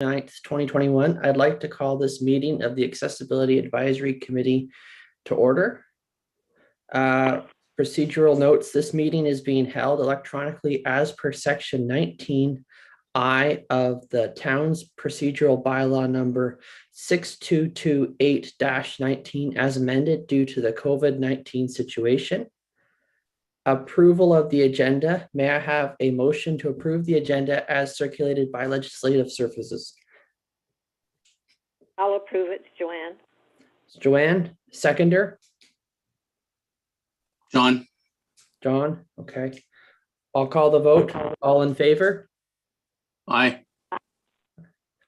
9th, 2021. I'd like to call this meeting of the Accessibility Advisory Committee to order. Procedural notes, this meeting is being held electronically as per section 19I of the town's procedural bylaw number 6228-19 as amended due to the COVID-19 situation. Approval of the agenda. May I have a motion to approve the agenda as circulated by Legislative Services? I'll approve it, Joanne. Joanne, seconder? John. John, okay. I'll call the vote. All in favor? Aye.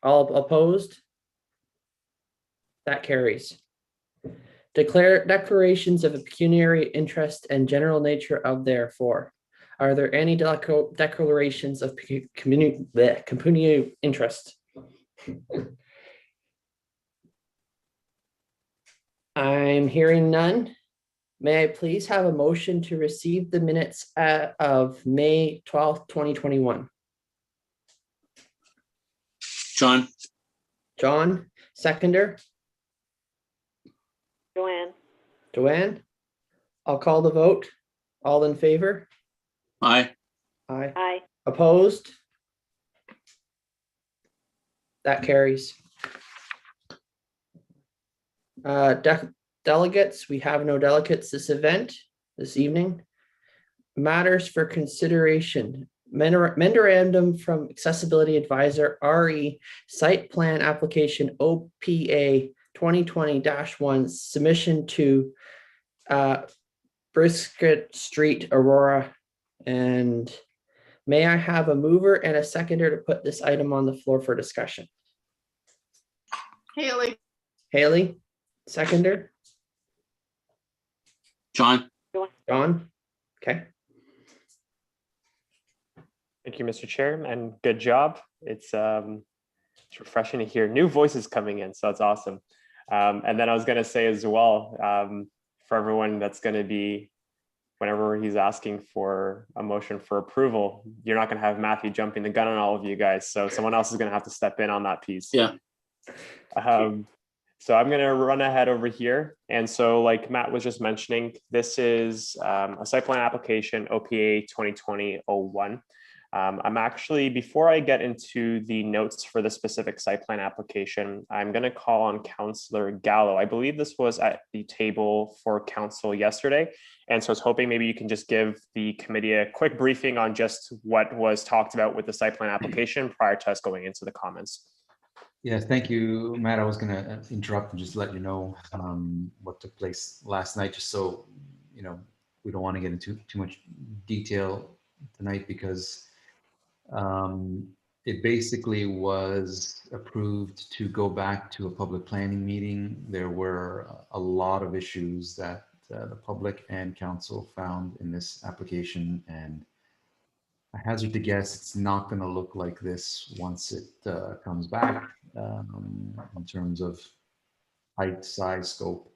All opposed? That carries. Declarations of a pecuniary interest and general nature of therefore. Are there any declarations of pecuniary interest? I'm hearing none. May I please have a motion to receive the minutes of May 12th, 2021? John. John, seconder? Joanne. Joanne? I'll call the vote. All in favor? Aye. Aye. Aye. Opposed? That carries. Delegates, we have no delegates this evening. Matters for consideration. Memorandum from Accessibility Advisor RE Site Plan Application OPA 2020-1 submission to Brisket Street, Aurora. And may I have a mover and a seconder to put this item on the floor for discussion? Haley. Haley, seconder? John. John? Okay. Thank you, Mr. Chair, and good job. It's refreshing to hear new voices coming in, so that's awesome. And then I was going to say as well, for everyone that's going to be, whenever he's asking for a motion for approval, you're not going to have Matthew jumping the gun on all of you guys, so someone else is going to have to step in on that piece. Yeah. So I'm going to run ahead over here. And so like Matt was just mentioning, this is a site plan application, OPA 2020-01. I'm actually, before I get into the notes for the specific site plan application, I'm going to call on Councillor Gallo. I believe this was at the table for council yesterday. And so I was hoping maybe you can just give the committee a quick briefing on just what was talked about with the site plan application prior to us going into the comments. Yes, thank you, Matt. I was going to interrupt and just let you know what took place last night, just so, you know, we don't want to get into too much detail tonight because it basically was approved to go back to a public planning meeting. There were a lot of issues that the public and council found in this application, and I hazard to guess it's not going to look like this once it comes back in terms of height, size, scope.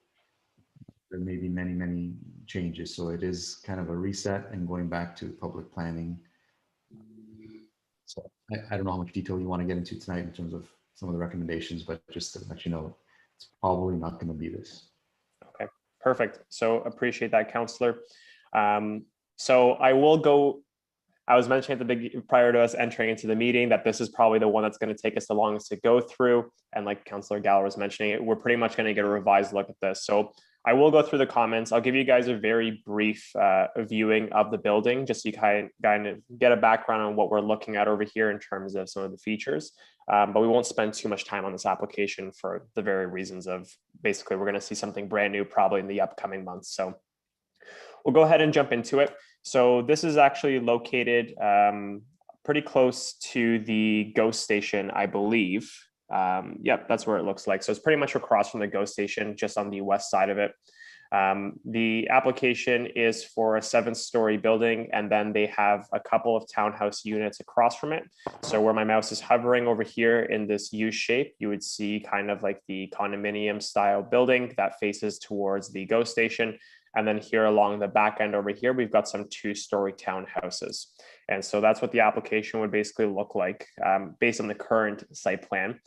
There may be many, many changes. So it is kind of a reset and going back to public planning. So I don't know how much detail you want to get into tonight in terms of some of the recommendations, but just to let you know, it's probably not going to be this. Okay, perfect. So appreciate that, Councillor. So I will go. I was mentioning at the beginning, prior to us entering into the meeting, that this is probably the one that's going to take us the longest to go through. And like Councillor Galler was mentioning, we're pretty much going to get a revised look at this. So I will go through the comments. I'll give you guys a very brief viewing of the building, just so you kind of get a background on what we're looking at over here in terms of some of the features. But we won't spend too much time on this application for the very reasons of basically we're going to see something brand new probably in the upcoming months. So we'll go ahead and jump into it. So this is actually located pretty close to the GO station, I believe. Yep, that's where it looks like. So it's pretty much across from the GO station, just on the west side of it. The application is for a 7-story building, and then they have a couple of townhouse units across from it. So where my mouse is hovering over here in this U shape, you would see kind of like the condominium style building that faces towards the GO station. And then here along the back end over here, we've got some 2-story townhouses. And so that's what the application would basically look like based on the current site plan.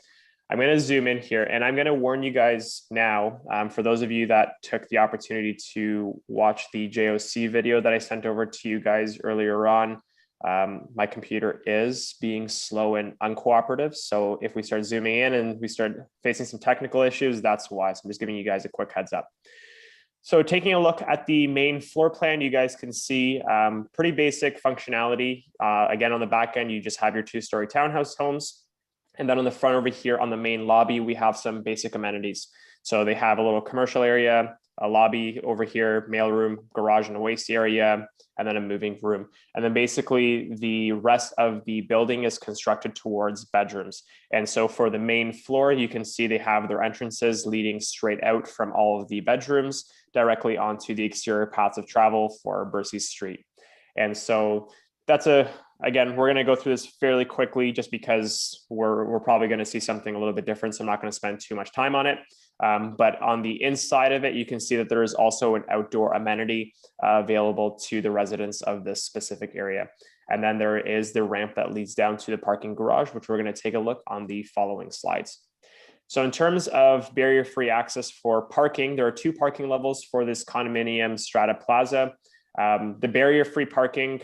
I'm going to zoom in here, and I'm going to warn you guys now, for those of you that took the opportunity to watch the JOC video that I sent over to you guys earlier on. My computer is being slow and uncooperative. So if we start zooming in and we start facing some technical issues, that's why. So I'm just giving you guys a quick heads up. So taking a look at the main floor plan, you guys can see pretty basic functionality. Again, on the back end, you just have your 2-story townhouse homes. And then on the front over here on the main lobby, we have some basic amenities. So they have a little commercial area, a lobby over here, mailroom, garage and a waste area, and then a moving room. And then basically the rest of the building is constructed towards bedrooms. And so for the main floor, you can see they have their entrances leading straight out from all of the bedrooms directly onto the exterior paths of travel for Bercy Street. And so that's again, we're going to go through this fairly quickly just because we're probably going to see something a little bit different. So I'm not going to spend too much time on it. But on the inside of it, you can see that there is also an outdoor amenity available to the residents of this specific area. And then there is the ramp that leads down to the parking garage, which we're going to take a look on the following slides. So in terms of barrier-free access for parking, there are 2 parking levels for this condominium strata plaza. The barrier-free parking,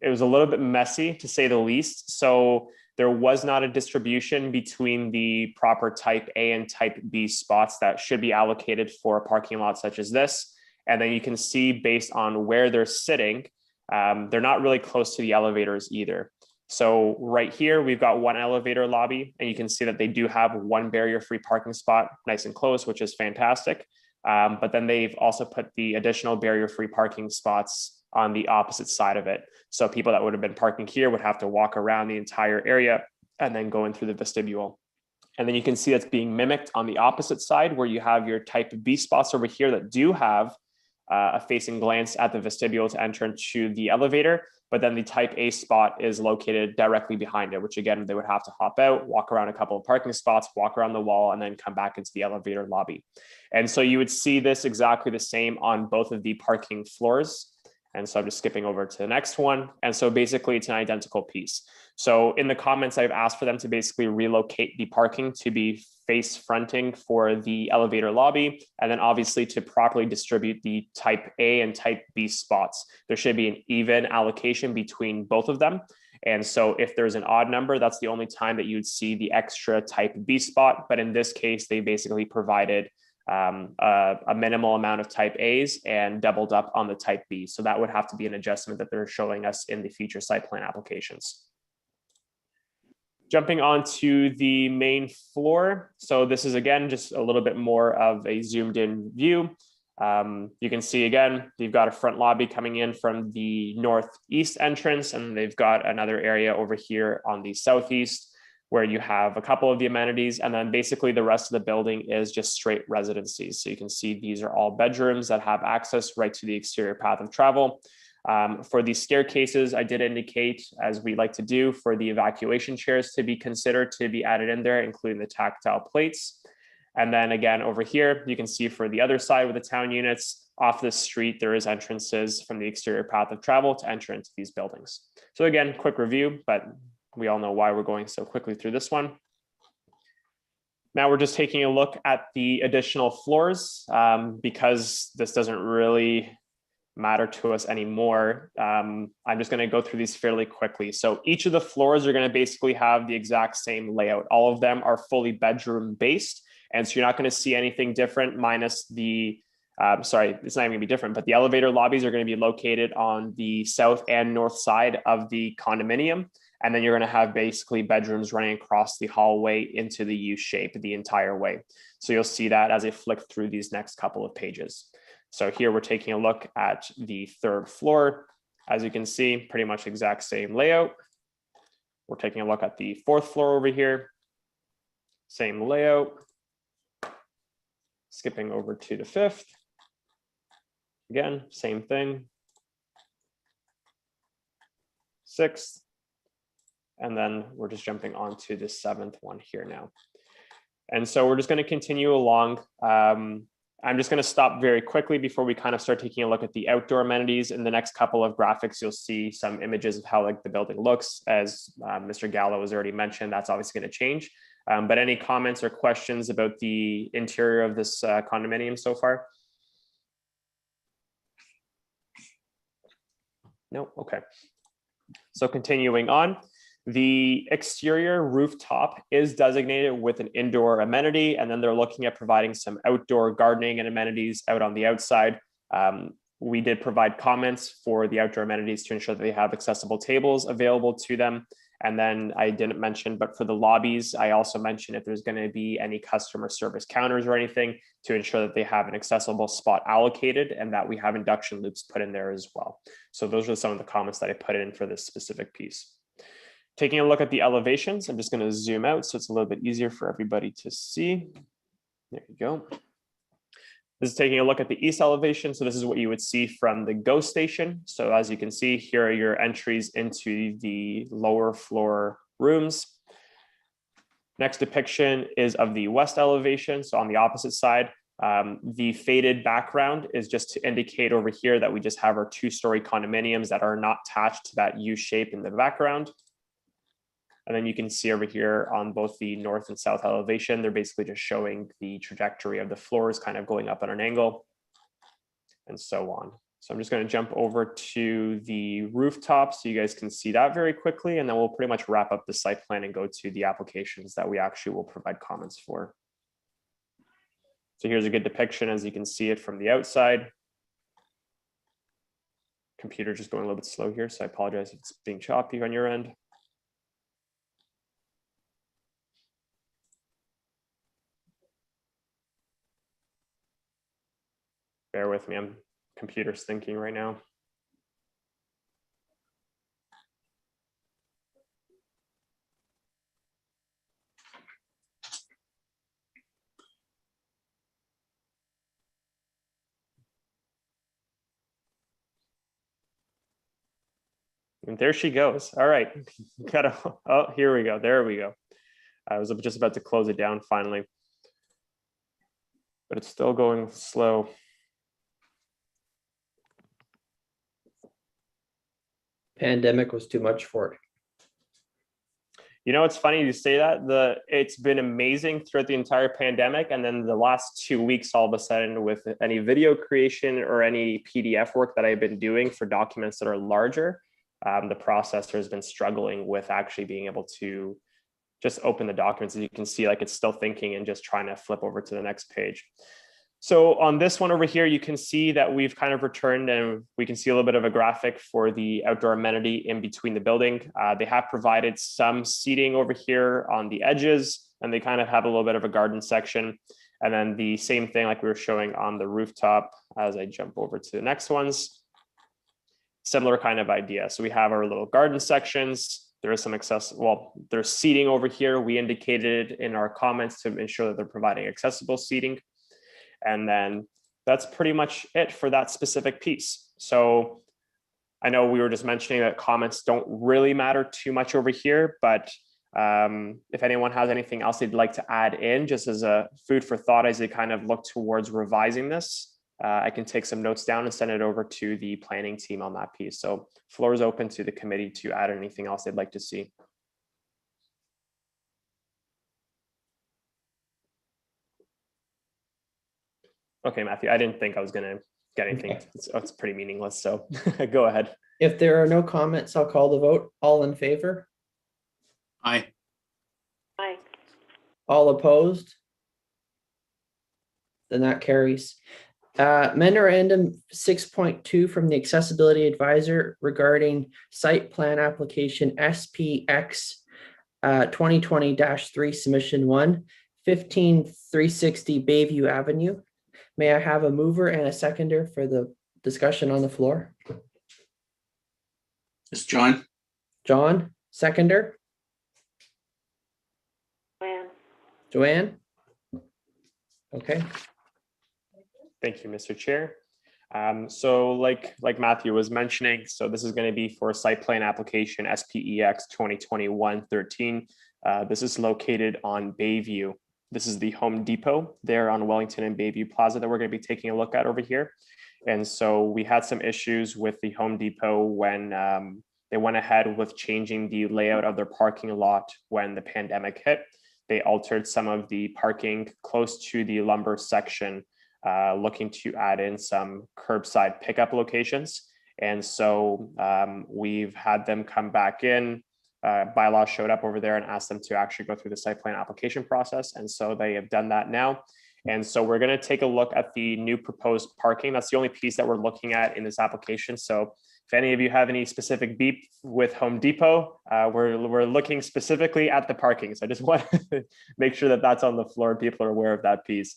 it was a little bit messy to say the least. So there was not a distribution between the proper type A and type B spots that should be allocated for a parking lot such as this. And then you can see based on where they're sitting, they're not really close to the elevators either. So right here, we've got 1 elevator lobby, and you can see that they do have 1 barrier-free parking spot, nice and close, which is fantastic. But then they've also put the additional barrier-free parking spots on the opposite side of it. So people that would have been parking here would have to walk around the entire area and then go in through the vestibule. And then you can see that's being mimicked on the opposite side where you have your type B spots over here that do have a facing glance at the vestibule to enter into the elevator. But then the type A spot is located directly behind it, which again, they would have to hop out, walk around a couple of parking spots, walk around the wall, and then come back into the elevator lobby. And so you would see this exactly the same on both of the parking floors. And so I'm just skipping over to the next one. And so basically it's an identical piece. So in the comments, I've asked for them to basically relocate the parking to be face fronting for the elevator lobby. And then obviously to properly distribute the type A and type B spots. There should be an even allocation between both of them. And so if there's an odd number, that's the only time that you'd see the extra type B spot. But in this case, they basically provided a minimal amount of type A's and doubled up on the type B. So that would have to be an adjustment that they're showing us in the future site plan applications. Jumping on to the main floor. So this is again, just a little bit more of a zoomed in view. You can see again, they've got a front lobby coming in from the northeast entrance, and they've got another area over here on the southeast where you have a couple of the amenities, and then basically the rest of the building is just straight residencies. So you can see these are all bedrooms that have access right to the exterior path of travel. For the staircases, I did indicate, as we like to do, for the evacuation chairs to be considered to be added in there, including the tactile plates. And then again, over here, you can see for the other side with the town units, off the street, there is entrances from the exterior path of travel to enter into these buildings. So again, quick review, but we all know why we're going so quickly through this one. Now we're just taking a look at the additional floors because this doesn't really matter to us anymore. I'm just going to go through these fairly quickly. So each of the floors are going to basically have the exact same layout. All of them are fully bedroom based. And so you're not going to see anything different minus the sorry, it's not even gonna be different, but the elevator lobbies are going to be located on the south and north side of the condominium. And then you're going to have basically bedrooms running across the hallway into the U shape the entire way. So you'll see that as I flick through these next couple of pages. So here we're taking a look at the 3rd floor. As you can see, pretty much exact same layout. We're taking a look at the 4th floor over here. Same layout. Skipping over to the 5th. Again, same thing. 6th. And then we're just jumping on to the 7th one here now. And so we're just going to continue along. I'm just going to stop very quickly before we kind of start taking a look at the outdoor amenities. In the next couple of graphics, you'll see some images of how like the building looks. As Mr. Gallo has already mentioned, that's obviously going to change. But any comments or questions about the interior of this condominium so far? No, okay. So continuing on, the exterior rooftop is designated with an indoor amenity, and then they're looking at providing some outdoor gardening and amenities out on the outside. We did provide comments for the outdoor amenities to ensure that they have accessible tables available to them. And then I didn't mention, but for the lobbies, I also mentioned if there's going to be any customer service counters or anything to ensure that they have an accessible spot allocated and that we have induction loops put in there as well. So those are some of the comments that I put in for this specific piece. Taking a look at the elevations, I'm just going to zoom out so it's a little bit easier for everybody to see. There you go. This is taking a look at the east elevation. So this is what you would see from the GO station. So as you can see, here are your entries into the lower floor rooms. Next depiction is of the west elevation. So on the opposite side, the faded background is just to indicate over here that we just have our 2-story condominiums that are not attached to that U shape in the background. And then you can see over here on both the north and south elevation, they're basically just showing the trajectory of the floors kind of going up at an angle and so on. So I'm just going to jump over to the rooftop so you guys can see that very quickly. And then we'll pretty much wrap up the site plan and go to the applications that we actually will provide comments for. So here's a good depiction as you can see it from the outside. Computer just going a little bit slow here, so I apologize if it's being choppy on your end. Bear with me, computer's thinking right now. And there she goes. All right, oh, here we go. There we go. I was just about to close it down finally, but it's still going slow. Pandemic was too much for it. You know, it's funny you say that. It's been amazing throughout the entire pandemic. And then the last 2 weeks, all of a sudden, with any video creation or any PDF work that I've been doing for documents that are larger, the processor has been struggling with actually being able to just open the documents. As you can see, like it's still thinking and just trying to flip over to the next page. So on this one over here, you can see that we've kind of returned and we can see a little bit of a graphic for the outdoor amenity in between the building. They have provided some seating over here on the edges, and they kind of have a little bit of a garden section. And then the same thing like we were showing on the rooftop as I jump over to the next ones. Similar kind of idea. So we have our little garden sections. There is some there's seating over here. We indicated in our comments to ensure that they're providing accessible seating. And then that's pretty much it for that specific piece. So I know we were just mentioning that comments don't really matter too much over here, but if anyone has anything else they'd like to add in just as a food for thought as they kind of look towards revising this, I can take some notes down and send it over to the planning team on that piece. So floor is open to the committee to add anything else they'd like to see. Okay, Matthew, I didn't think I was going to get anything. Okay. It's pretty meaningless, so go ahead. If there are no comments, I'll call the vote. All in favor? Aye. Aye. All opposed? Then that carries. Memorandum 6.2 from the Accessibility Advisor regarding site plan application SPX 2020-3 submission 1, 15360 Bayview Avenue. May I have a mover and a seconder for the discussion on the floor? It's John. John, seconder. Joanne. Joanne? Okay. Thank you, Mr. Chair. So like Matthew was mentioning, so this is going to be for site plan application SPEX 2021-13. This is located on Bayview. This is the Home Depot there on Wellington and Bayview Plaza that we're going to be taking a look at over here. And so we had some issues with the Home Depot when they went ahead with changing the layout of their parking lot when the pandemic hit. They altered some of the parking close to the lumber section, looking to add in some curbside pickup locations. And so we've had them come back in. Bylaw showed up over there and asked them to actually go through the site plan application process. And so they have done that now. And so we're going to take a look at the new proposed parking. That's the only piece that we're looking at in this application. So if any of you have any specific beef with Home Depot, we're looking specifically at the parking. So I just want to make sure that that's on the floor. People are aware of that piece.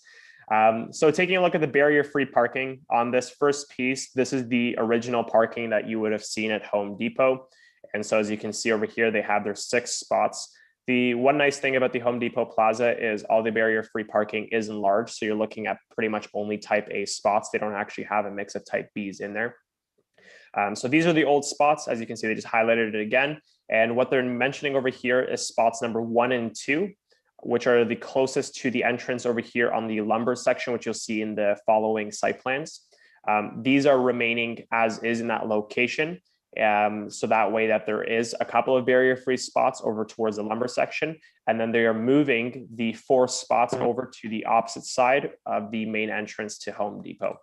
So taking a look at the barrier-free parking on this first piece, this is the original parking that you would have seen at Home Depot. And so as you can see over here, they have their 6 spots. The one nice thing about the Home Depot Plaza is all the barrier-free parking is enlarged. So you're looking at pretty much only type A spots. They don't actually have a mix of type Bs in there. So these are the old spots. As you can see, they just highlighted it again. And what they're mentioning over here is spots number 1 and 2, which are the closest to the entrance over here on the lumber section, which you'll see in the following site plans. These are remaining as is in that location. So that way that there is a couple of barrier-free spots over towards the lumber section, and then they are moving the 4 spots over to the opposite side of the main entrance to Home Depot.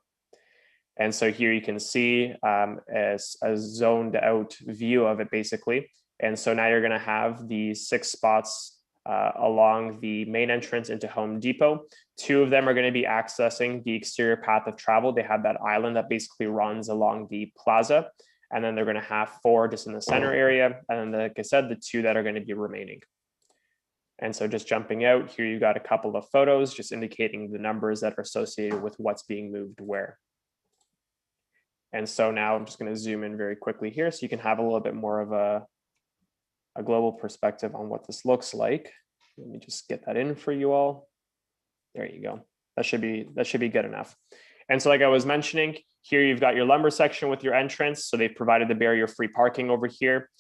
And so here you can see as a zoned out view of it basically. And so now you're going to have the 6 spots along the main entrance into Home Depot. 2 of them are going to be accessing the exterior path of travel. They have that island that basically runs along the plaza. And then they're going to have 4 just in the center area. And then, like I said, the 2 that are going to be remaining. And so just jumping out here, you got a couple of photos just indicating the numbers that are associated with what's being moved where. And so now I'm just going to zoom in very quickly here so you can have a little bit more of a global perspective on what this looks like. Let me just get that in for you all. There you go. That should be good enough. And so like I was mentioning, here you've got your lumber section with your entrance. So they've provided the barrier-free parking over here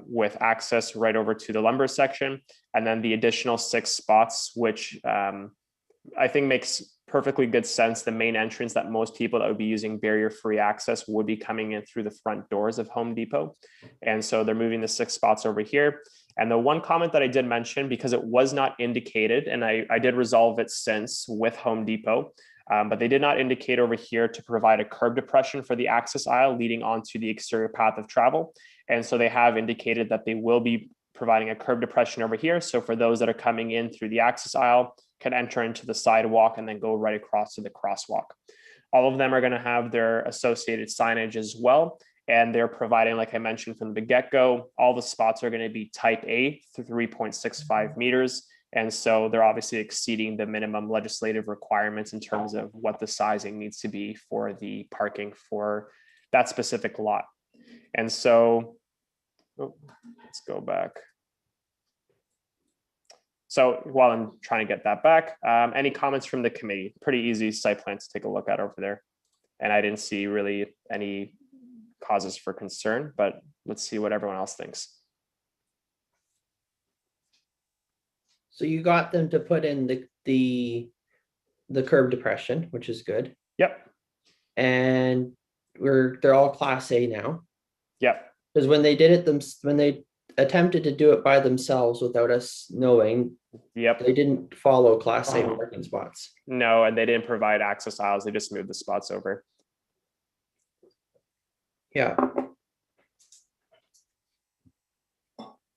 with access right over to the lumber section. And then the additional 6 spots, which I think makes perfectly good sense. The main entrance that most people that would be using barrier-free access would be coming in through the front doors of Home Depot. And so they're moving the 6 spots over here. And the one comment that I did mention, because it was not indicated, and I did resolve it since with Home Depot, but they did not indicate over here to provide a curb depression for the access aisle leading onto the exterior path of travel. And so they have indicated that they will be providing a curb depression over here. So for those that are coming in through the access aisle, can enter into the sidewalk and then go right across to the crosswalk. All of them are going to have their associated signage as well. And they're providing, like I mentioned from the get-go, all the spots are going to be type A through 3.65 meters. And so they're obviously exceeding the minimum legislative requirements in terms of what the sizing needs to be for the parking for that specific lot. And so, let's go back. So while I'm trying to get that back, any comments from the committee? Pretty easy site plan to take a look at over there. And I didn't see really any causes for concern, but let's see what everyone else thinks. So you got them to put in the curb depression, which is good. Yep. And they're all Class A now. Yep. Because when they did it, when they attempted to do it by themselves without us knowing, yep, they didn't follow Class A parking spots. No, and they didn't provide access aisles. They just moved the spots over. Yeah.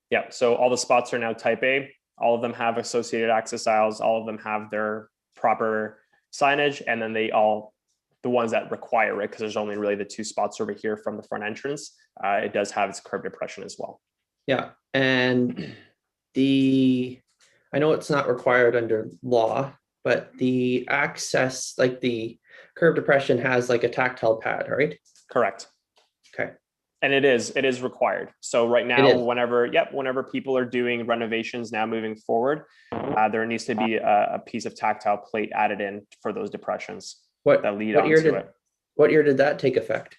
Yeah. So all the spots are now type A. All of them have associated access aisles. All of them have their proper signage, and then the ones that require it, because there's only really the 2 spots over here from the front entrance. It does have its curb depression as well. Yeah, and I know it's not required under law, but the access, like the curb depression has like a tactile pad, right? Correct. Okay. And it is required. So right now, whenever people are doing renovations now moving forward, there needs to be a piece of tactile plate added in for those depressions that lead onto it. What year did that take effect?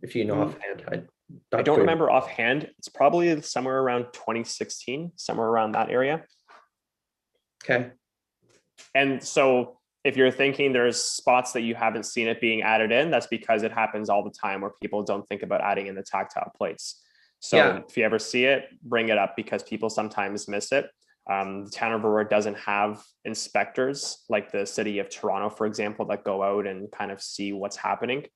If you know offhand, I don't remember offhand. It's probably somewhere around 2016, somewhere around that area. Okay. And so if you're thinking there's spots that you haven't seen it being added in, that's because it happens all the time where people don't think about adding in the tactile plates. So Yeah. if you ever see it, bring it up because people sometimes miss it. The town of Aurora doesn't have inspectors like the city of Toronto, for example, that go out and kind of see what's happening.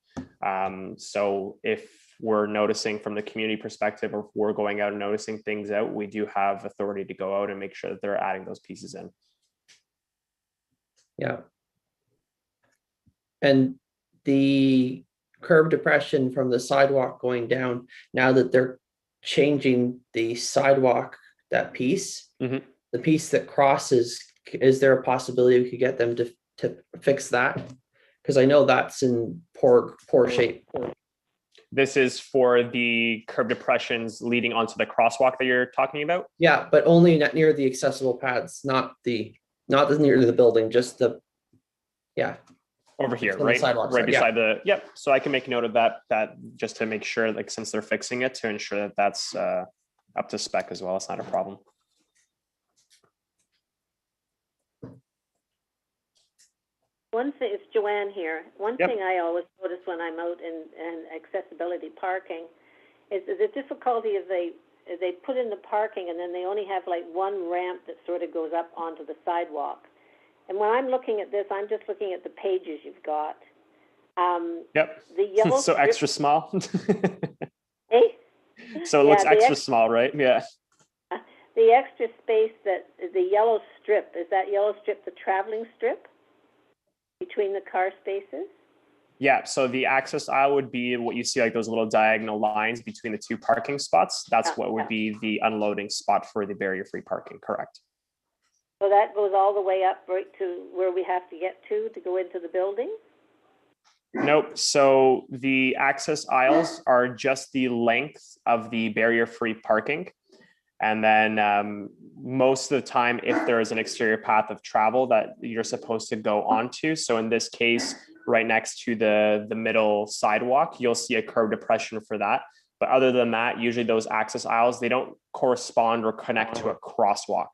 So if we're noticing from the community perspective, or if we're going out and noticing things out, we do have authority to go out and make sure that they're adding those pieces in. Yeah. And the curb depression from the sidewalk going down, now that they're changing the sidewalk, that piece, Mhm. the piece that crosses, is there a possibility we could get them to fix that? Because I know that's in poor shape. This is for the curb depressions leading onto the crosswalk that you're talking about? Yeah, but only not near the accessible paths, not near the building, just the, yeah. Over here, On the right? sidewalk Right side, yeah. beside the, yep. So I can make note of that just to make sure, like, since they're fixing it, to ensure that that's up to spec as well. It's not a problem. One thing, it's Joanne here. One Yep. thing I always notice when I'm out in accessibility parking is the difficulty is they put in the parking and then they only have like one ramp that sort of goes up onto the sidewalk. And when I'm looking at this, I'm just looking at the pages you've got. Yep. The yellow So strip- extra small. Eh? So it Yeah, looks the extra small, right? Yeah. The extra space that the yellow strip, is that yellow strip the traveling strip between the car spaces? Yeah, so the access aisle would be what you see, like those little diagonal lines between the two parking spots. That's what would be the unloading spot for the barrier-free parking, correct? So that goes all the way up right to where we have to get to go into the building? Nope. So the access aisles are just the length of the barrier-free parking. And then most of the time, if there is an exterior path of travel that you're supposed to go onto, so in this case, right next to the middle sidewalk, you'll see a curb depression for that. But other than that, usually those access aisles, they don't correspond or connect to a crosswalk.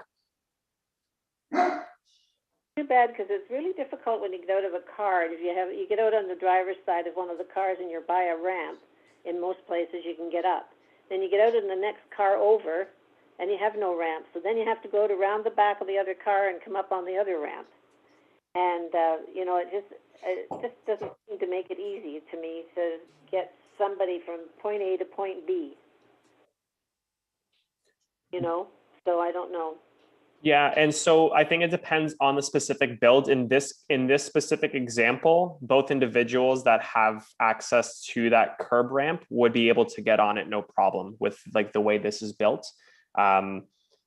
Too bad, because it's really difficult when you get out of a car. If you get out on the driver's side of one of the cars and you're by a ramp, in most places you can get up. Then you get out in the next car over, and you have no ramp. So then you have to go around the back of the other car and come up on the other ramp. And it just doesn't seem to make it easy to me to get somebody from point A to point B. So I don't know. Yeah, and so I think it depends on the specific build. In this specific example, both individuals that have access to that curb ramp would be able to get on it no problem with like the way this is built.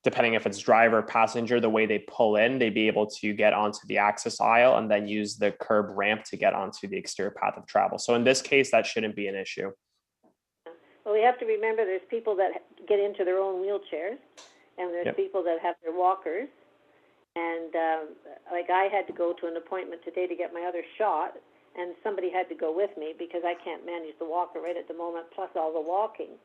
Depending if it's driver, passenger, the way they pull in, they'd be able to get onto the access aisle and then use the curb ramp to get onto the exterior path of travel. So in this case, that shouldn't be an issue. Well, we have to remember there's people that get into their own wheelchairs, and there's people that have their walkers. And like I had to go to an appointment today to get my other shot, and somebody had to go with me because I can't manage the walker right at the moment, plus all the walking.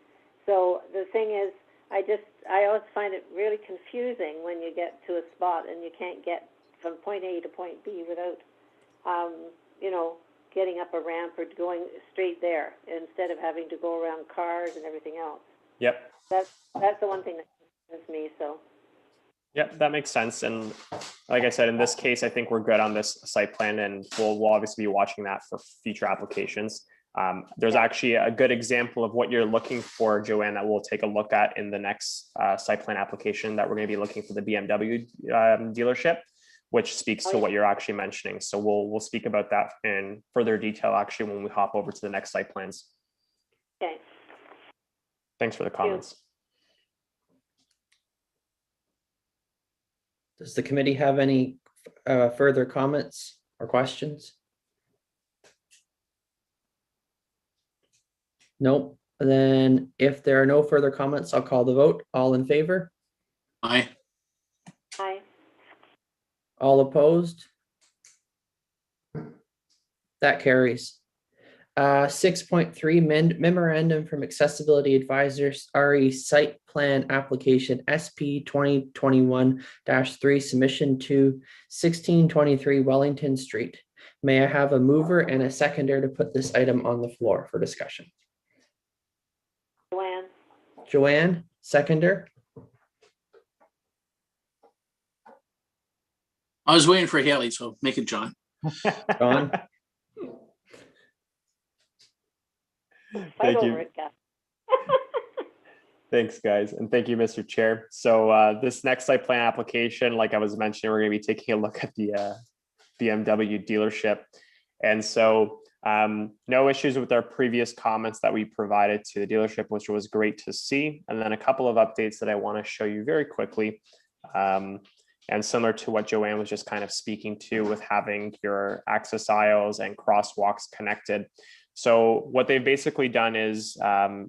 So the thing is, I always find it really confusing when you get to a spot and you can't get from point A to point B without, getting up a ramp or going straight there instead of having to go around cars and everything else. Yep. That's the one thing that concerns me. So. Yep, that makes sense. And like I said, in this case, I think we're good on this site plan, and we'll obviously be watching that for future applications. There's actually a good example of what you're looking for, Joanne, that we'll take a look at in the next site plan application that we're going to be looking for the BMW dealership, which speaks to what you're actually mentioning. So we'll speak about that in further detail actually when we hop over to the next site plans. Okay. Thanks for the comments. Does the committee have any further comments or questions? Nope. Then if there are no further comments, I'll call the vote. All in favor? Aye. Aye. All opposed? That carries. 6.3 memorandum from accessibility advisors, RE site plan application SP 2021-3 submission to 1623 Wellington Street. May I have a mover and a seconder to put this item on the floor for discussion? Joanne, Joanne, seconder. I was waiting for Haley, so make it John. John. fight Thank you. over it, Gus. Thanks, guys. And thank you, Mr. Chair. So this next site plan application, like I was mentioning, we're going to be taking a look at the Bmw dealership. And so no issues with our previous comments that we provided to the dealership, which was great to see. And then a couple of updates that I want to show you very quickly. And similar to what Joanne was just kind of speaking to with having your access aisles and crosswalks connected. So what they've basically done is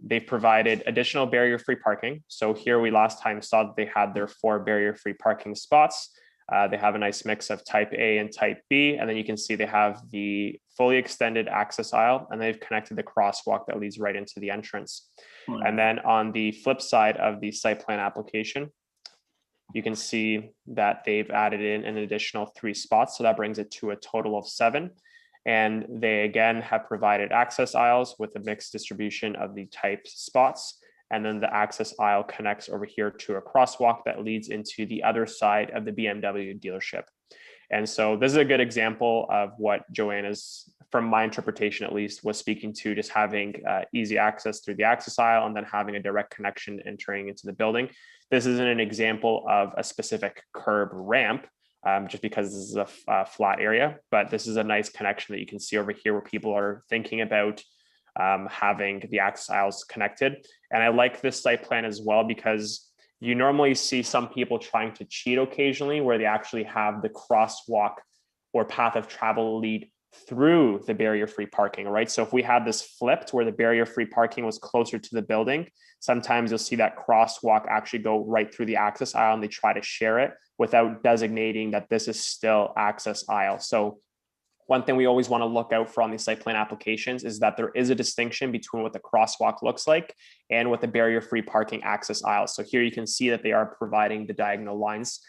they've provided additional barrier-free parking. So here we last time saw that they had their 4 barrier-free parking spots. They have a nice mix of type A and type B. And then you can see they have the fully extended access aisle, and they've connected the crosswalk that leads right into the entrance. And then on the flip side of the site plan application, you can see that they've added in an additional 3 spots. So that brings it to a total of 7. And they again have provided access aisles with a mixed distribution of the type spots. And then the access aisle connects over here to a crosswalk that leads into the other side of the BMW dealership. And so this is a good example of what Joanne is, from my interpretation at least, was speaking to, just having easy access through the access aisle and then having a direct connection entering into the building. This isn't an example of a specific curb ramp, just because this is a flat area, but this is a nice connection that you can see over here where people are thinking about having the access aisles connected. And I like this site plan as well, because you normally see some people trying to cheat occasionally where they actually have the crosswalk or path of travel lead through the barrier-free parking, right? So if we had this flipped where the barrier-free parking was closer to the building, sometimes you'll see that crosswalk actually go right through the access aisle and they try to share it without designating that this is still access aisle. So one thing we always want to look out for on these site plan applications is that there is a distinction between what the crosswalk looks like and what the barrier-free parking access aisle. So here you can see that they are providing the diagonal lines,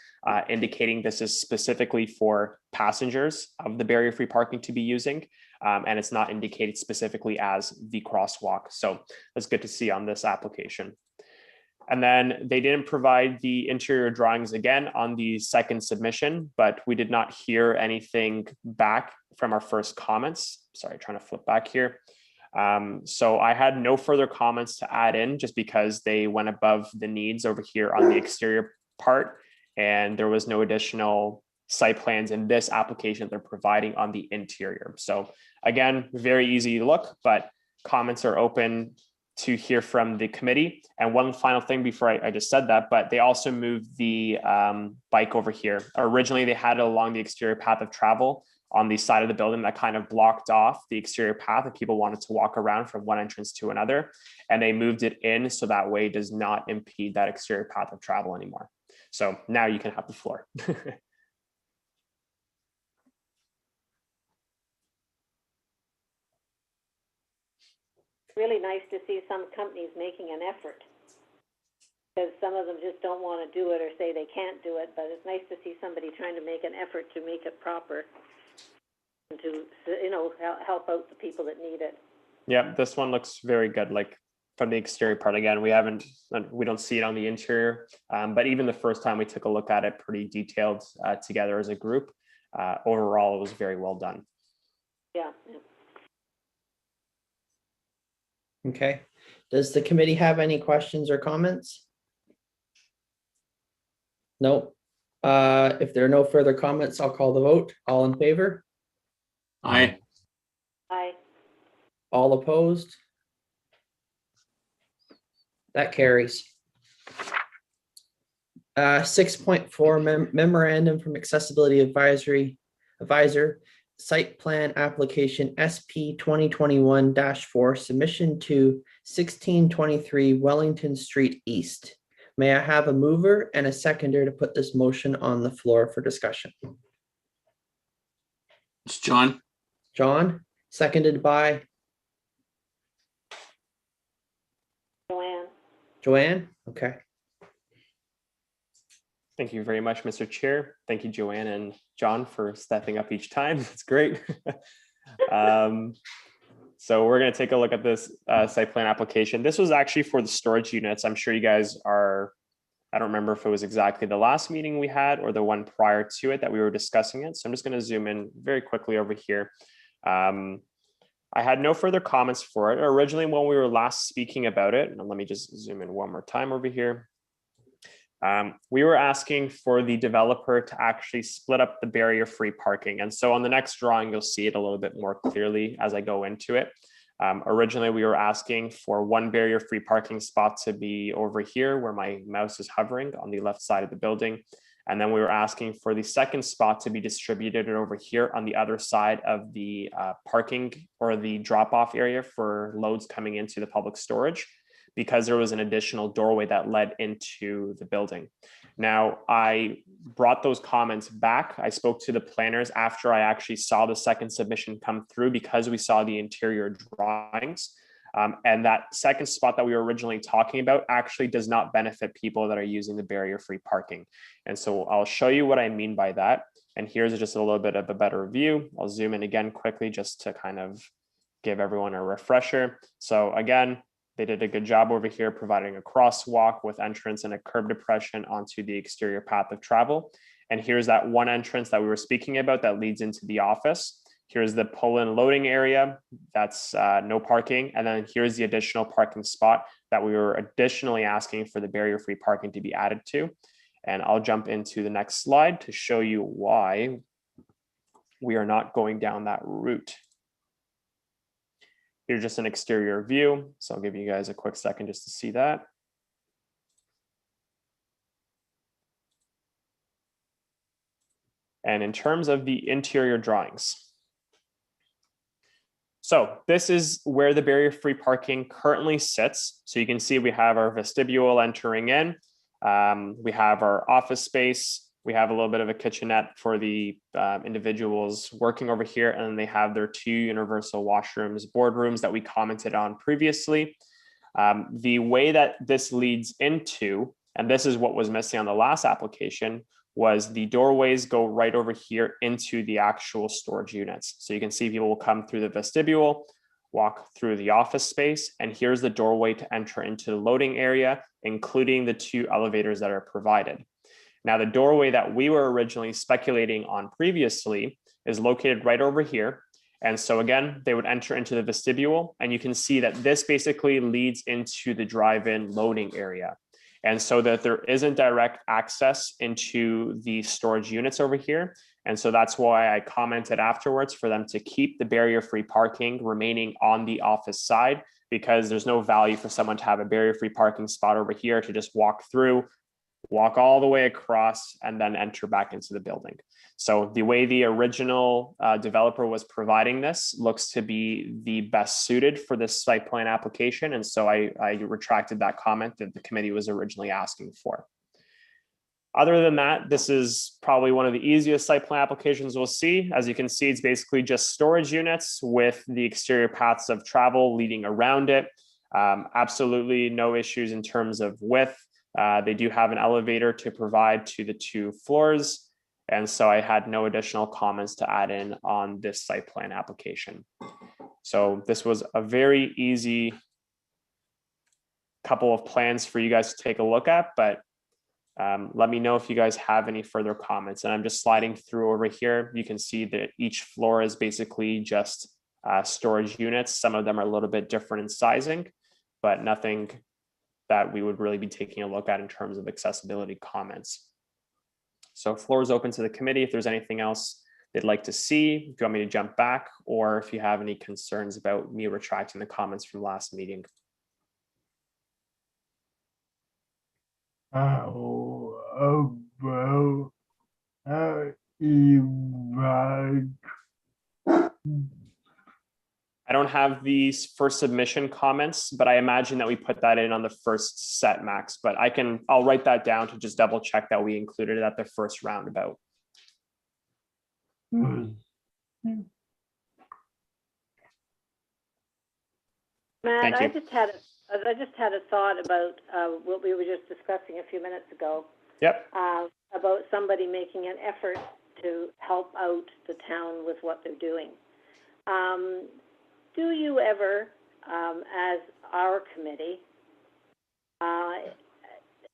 indicating this is specifically for passengers of the barrier-free parking to be using, and it's not indicated specifically as the crosswalk. So that's good to see on this application. And then they didn't provide the interior drawings again on the second submission, but we did not hear anything back from our first comments. Sorry, trying to flip back here. So I had no further comments to add in just because they went above the needs over here on the exterior part, and there was no additional site plans in this application that they're providing on the interior. So again, very easy to look, but comments are open to hear from the committee. And one final thing before I just said that, but they also moved the bike over here. Originally, they had it along the exterior path of travel on the side of the building that kind of blocked off the exterior path if people wanted to walk around from one entrance to another. And they moved it in so that way it does not impede that exterior path of travel anymore. So now you can have the floor. Really nice to see some companies making an effort, because some of them just don't want to do it or say they can't do it, but it's nice to see somebody trying to make an effort to make it proper and to, you know, help out the people that need it. Yeah, this one looks very good. Like from the exterior part, again, we don't see it on the interior, but even the first time we took a look at it, pretty detailed together as a group. Overall, it was very well done. Yeah. Okay. Does the committee have any questions or comments? No. If there are no further comments, I'll call the vote. All in favor? Aye. Aye. All opposed? That carries. 6.4 memorandum from accessibility advisor, site plan application SP 2021-4 submission to 1623 Wellington Street East. May I have a mover and a seconder to put this motion on the floor for discussion? It's John. John, seconded by Joanne? Okay. Thank you very much, Mr. Chair. Thank you, Joanne and John, for stepping up each time. That's great. So we're going to take a look at this site plan application. This was actually for the storage units. I'm sure you guys are, I don't remember if it was exactly the last meeting we had or the one prior to it that we were discussing it. So I'm just going to zoom in very quickly over here. I had no further comments for it. Originally, when we were last speaking about it, and let me just zoom in one more time over here. We were asking for the developer to actually split up the barrier-free parking. And so on the next drawing, you'll see it a little bit more clearly as I go into it. Originally, we were asking for one barrier-free parking spot to be over here where my mouse is hovering on the left side of the building. And then we were asking for the second spot to be distributed over here on the other side of the parking or the drop-off area for loads coming into the public storage, because there was an additional doorway that led into the building. Now, I brought those comments back. I spoke to the planners after I actually saw the second submission come through, because we saw the interior drawings. And that second spot that we were originally talking about actually does not benefit people that are using the barrier-free parking. And so I'll show you what I mean by that. And here's just a little bit of a better view. I'll zoom in again quickly just to kind of give everyone a refresher. So again, they did a good job over here providing a crosswalk with entrance and a curb depression onto the exterior path of travel. And here's that one entrance that we were speaking about that leads into the office. Here's the pull-in loading area. That's no parking. And then here's the additional parking spot that we were additionally asking for the barrier-free parking to be added to. And I'll jump into the next slide to show you why we are not going down that route. Here's just an exterior view. So I'll give you guys a quick second just to see that. And in terms of the interior drawings, so this is where the barrier-free parking currently sits. So you can see we have our vestibule entering in. We have our office space. We have a little bit of a kitchenette for the individuals working over here, and then they have their two universal washrooms, boardrooms that we commented on previously. The way that this leads into, and this is what was missing on the last application, was the doorways go right over here into the actual storage units. So you can see people will come through the vestibule, walk through the office space, and here's the doorway to enter into the loading area, including the two elevators that are provided. Now, the doorway that we were originally speculating on previously is located right over here. And so again, they would enter into the vestibule, and you can see that this basically leads into the drive-in loading area. And so that there isn't direct access into the storage units over here. And so that's why I commented afterwards for them to keep the barrier-free parking remaining on the office side, because there's no value for someone to have a barrier-free parking spot over here to just walk through, walk all the way across, and then enter back into the building. So the way the original developer was providing this looks to be the best suited for this site plan application. And so I retracted that comment that the committee was originally asking for. Other than that, this is probably one of the easiest site plan applications we'll see. As you can see, it's basically just storage units with the exterior paths of travel leading around it. Absolutely no issues in terms of width. They do have an elevator to provide to the two floors. And so I had no additional comments to add in on this site plan application. So this was a very easy couple of plans for you guys to take a look at, but let me know if you guys have any further comments. And I'm just sliding through over here. You can see that each floor is basically just storage units. Some of them are a little bit different in sizing, but nothing that we would really be taking a look at in terms of accessibility comments. So floor is open to the committee. If there's anything else they'd like to see, if you want me to jump back, or if you have any concerns about me retracting the comments from last meeting. How about Iraq? I don't have these first submission comments, but I imagine that we put that in on the first set, Max, but I'll write that down to just double check that we included it at the first roundabout. Matt, Thank I you. just had I just had a thought about what we were just discussing a few minutes ago. Yep. About somebody making an effort to help out the town with what they're doing. Do you ever, as our committee,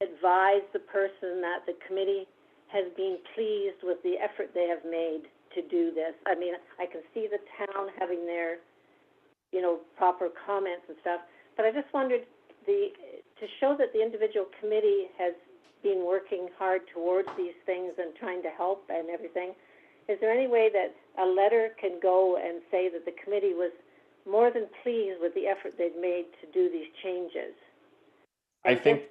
advise the person that the committee has been pleased with the effort they have made to do this? I mean, I can see the town having their, proper comments and stuff, but I just wondered to show that the individual committee has been working hard towards these things and trying to help and everything. Is there any way that a letter can go and say that the committee was more than pleased with the effort they've made to do these changes? I think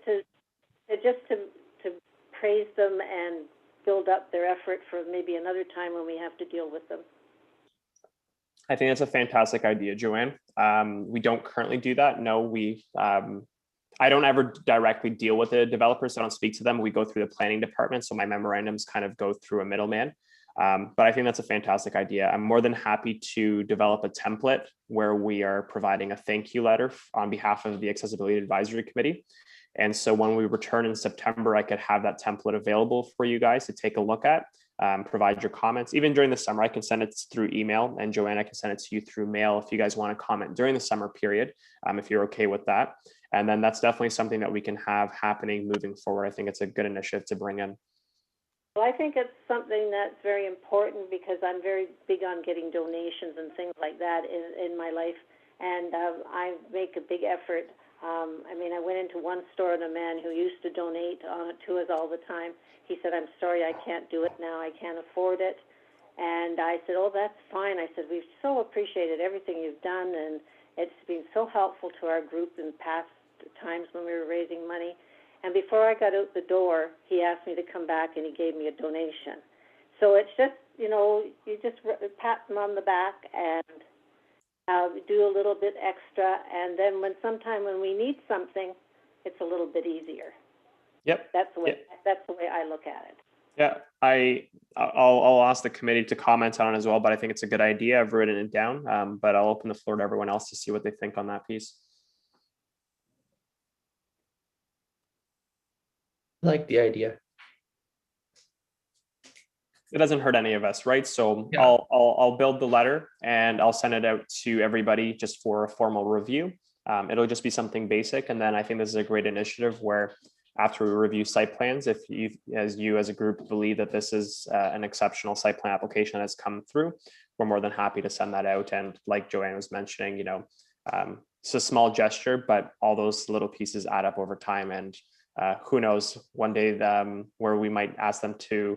just to praise them and build up their effort for maybe another time when we have to deal with them. I think that's a fantastic idea, Joanne. We don't currently do that. No, I don't ever directly deal with the developers. I don't speak to them. We go through the planning department. So my memorandums kind of go through a middleman. But I think that's a fantastic idea. I'm more than happy to develop a template where we are providing a thank you letter on behalf of the Accessibility Advisory Committee. And so when we return in September, I could have that template available for you guys to take a look at, provide your comments. Even during the summer, I can send it through email, and Joanne, I can send it to you through mail if you guys want to comment during the summer period, if you're okay with that. And then that's definitely something that we can have happening moving forward. I think it's a good initiative to bring in. Well, I think it's something that's very important because I'm very big on getting donations and things like that in my life, and I make a big effort. I went into one store and a man who used to donate to us all the time, he said, "I'm sorry, I can't do it now. I can't afford it." And I said, "Oh, that's fine." I said, "We've so appreciated everything you've done, and it's been so helpful to our group in past times when we were raising money." And before I got out the door, he asked me to come back, and he gave me a donation. So it's just, you just pat them on the back and do a little bit extra, and then when we need something, it's a little bit easier. Yep. That's the way I look at it. Yeah, I'll ask the committee to comment on it as well, but I think it's a good idea. I've written it down, but I'll open the floor to everyone else to see what they think on that piece. I like the idea. It doesn't hurt any of us, right? So Yeah. I'll build the letter and I'll send it out to everybody just for a formal review. It'll just be something basic, and then I think this is a great initiative where after we review site plans, if you as a group believe that this is an exceptional site plan application that's come through, we're more than happy to send that out. And like Joanne was mentioning, it's a small gesture, but all those little pieces add up over time. And who knows, one day where we might ask them to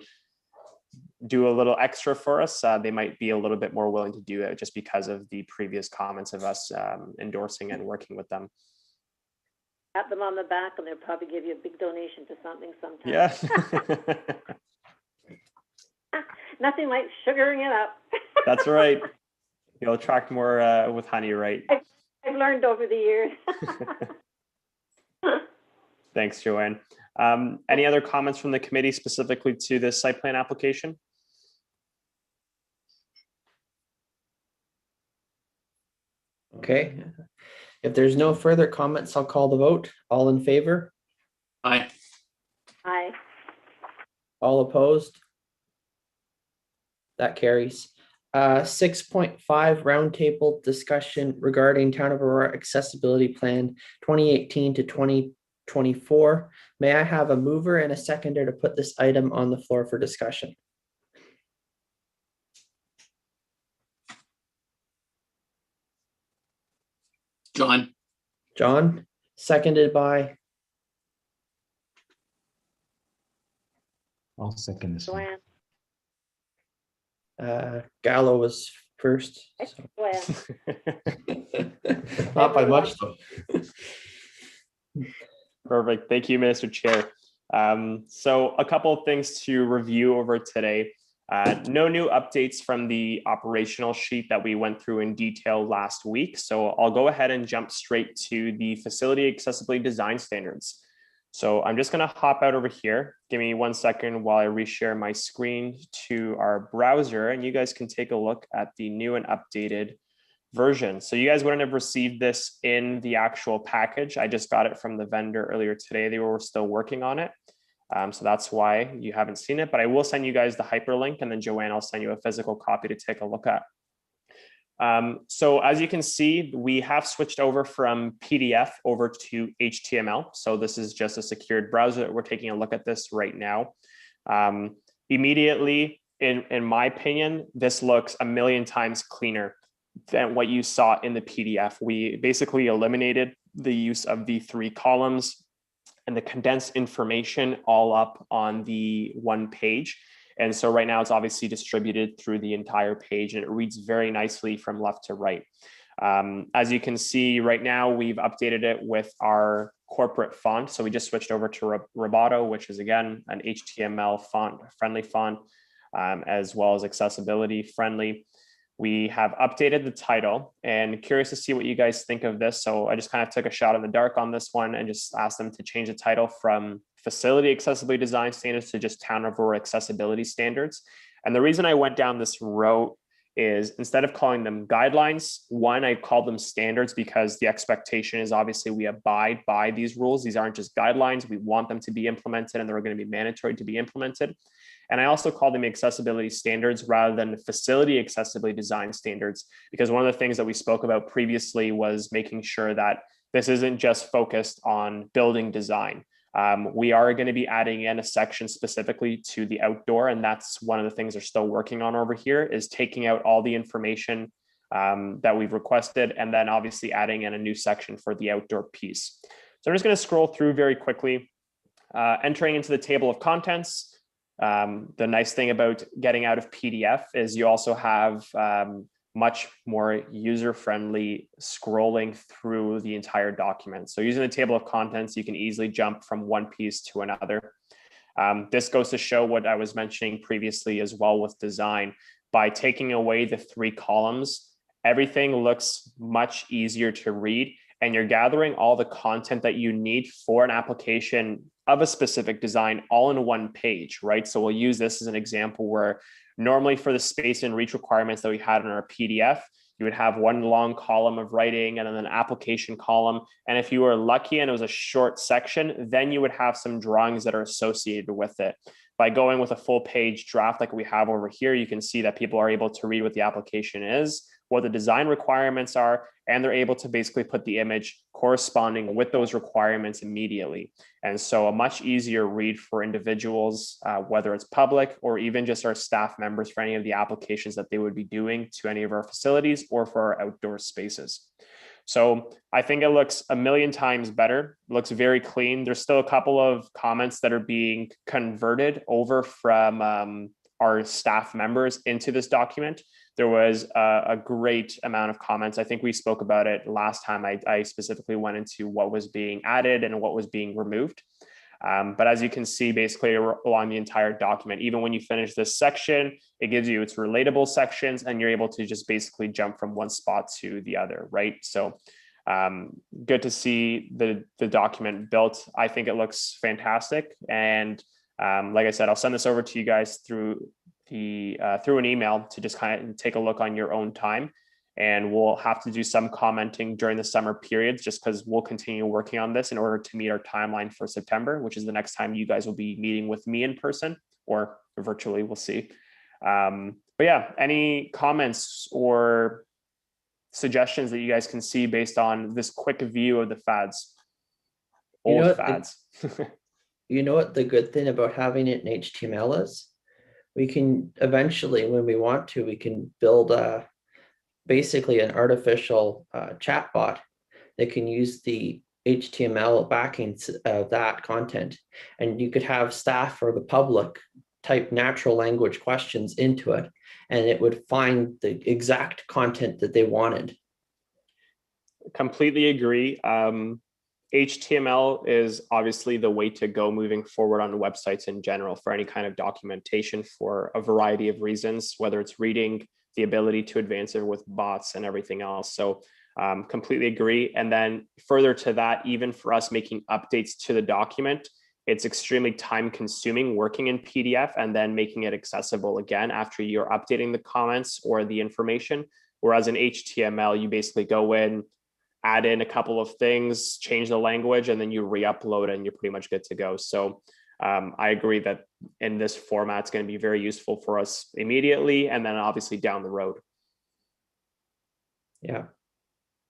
do a little extra for us, they might be a little bit more willing to do it just because of the previous comments of us endorsing and working with them. Pat them on the back, and they'll probably give you a big donation to something sometime. Yeah. Nothing like sugaring it up. That's right. You'll attract more with honey, right? I've learned over the years. Thanks, Joanne. Any other comments from the committee specifically to this site plan application? Okay. If there's no further comments, I'll call the vote. All in favor? Aye. Aye. All opposed? That carries. 6.5 roundtable discussion regarding Town of Aurora Accessibility Plan 2018 to 2024. May I have a mover and a seconder to put this item on the floor for discussion? John, seconded by I'll second this one. Joanne. Gallo was first. So. Joanne. Not by much though. Perfect. Thank you, Mr. Chair. So a couple of things to review over today. No new updates from the operational sheet that we went through in detail last week. So I'll go ahead and jump straight to the facility accessibility design standards. So I'm just going to hop out over here. Give me 1 second while I reshare my screen to our browser, and you guys can take a look at the new and updated version. So you guys wouldn't have received this in the actual package. I just got it from the vendor earlier today. They were still working on it. So that's why you haven't seen it, but I will send you guys the hyperlink, and then Joanne, I'll send you a physical copy to take a look at. So as you can see, we have switched over from PDF over to HTML. So this is just a secured browser. We're taking a look at this right now. Immediately, in my opinion, this looks a million times cleaner than what you saw in the PDF. We basically eliminated the use of the 3 columns and the condensed information all up on the one page. And so right now it's obviously distributed through the entire page, and it reads very nicely from left to right. As you can see right now, we've updated it with our corporate font. So we just switched over to Roboto, which is again, an HTML font, friendly font, as well as accessibility friendly. We have updated the title, and curious to see what you guys think of this. So I just kind of took a shot in the dark on this one and just asked them to change the title from Facility Accessibility Design Standards to just Town of Aurora Accessibility Standards. And the reason I went down this route is, instead of calling them guidelines, one, I called them standards because the expectation is obviously we abide by these rules. These aren't just guidelines. We want them to be implemented, and they're going to be mandatory to be implemented. And I also call them accessibility standards rather than facility accessibility design standards, because one of the things that we spoke about previously was making sure that this isn't just focused on building design. We are going to be adding in a section specifically to the outdoor, and that's one of the things they're still working on over here, is taking out all the information that we've requested, and then obviously adding in a new section for the outdoor piece. So I'm just going to scroll through very quickly, entering into the table of contents. The nice thing about getting out of PDF is you also have much more user-friendly scrolling through the entire document. So using the table of contents, you can easily jump from one piece to another. This goes to show what I was mentioning previously as well with design. By taking away the 3 columns, everything looks much easier to read, and you're gathering all the content that you need for an application of a specific design all in one page, right? So we'll use this as an example where normally for the space and reach requirements that we had in our PDF, you would have one long column of writing and then an application column. And if you were lucky and it was a short section, then you would have some drawings that are associated with it. By going with a full page draft like we have over here, you can see that people are able to read what the application is, what the design requirements are, and they're able to basically put the image corresponding with those requirements immediately. And so a much easier read for individuals, whether it's public or even just our staff members for any of the applications that they would be doing to any of our facilities or for our outdoor spaces. So I think it looks a million times better. It looks very clean. There's still a couple of comments that are being converted over from our staff members into this document. There was a great amount of comments. I think we spoke about it last time. I specifically went into what was being added and what was being removed. But as you can see, basically along the entire document, even when you finish this section, it gives you its relatable sections, and you're able to just basically jump from one spot to the other, right? So good to see the document built. I think it looks fantastic. And like I said, I'll send this over to you guys through an email to just kind of take a look on your own time. And we'll have to do some commenting during the summer periods, just because we'll continue working on this in order to meet our timeline for September, which is the next time you guys will be meeting with me in person or virtually, we'll see. But yeah, any comments or suggestions that you guys can see based on this quick view of the fads? Old fads. You know what the good thing about having it in HTML is? We can eventually, when we want to, we can build basically an artificial chatbot that can use the HTML backings of that content. And you could have staff or the public type natural language questions into it, and it would find the exact content that they wanted. Completely agree. HTML is obviously the way to go moving forward on websites in general for any kind of documentation for a variety of reasons, whether it's reading, the ability to advance it with bots and everything else. So completely agree. And then further to that, even for us making updates to the document, it's extremely time consuming working in PDF and then making it accessible again after you're updating the comments or the information. Whereas in HTML, you basically go in, add in a couple of things, change the language, and then you re-upload it and you're pretty much good to go. So I agree that in this format, it's going to be very useful for us immediately, and then obviously down the road. Yeah.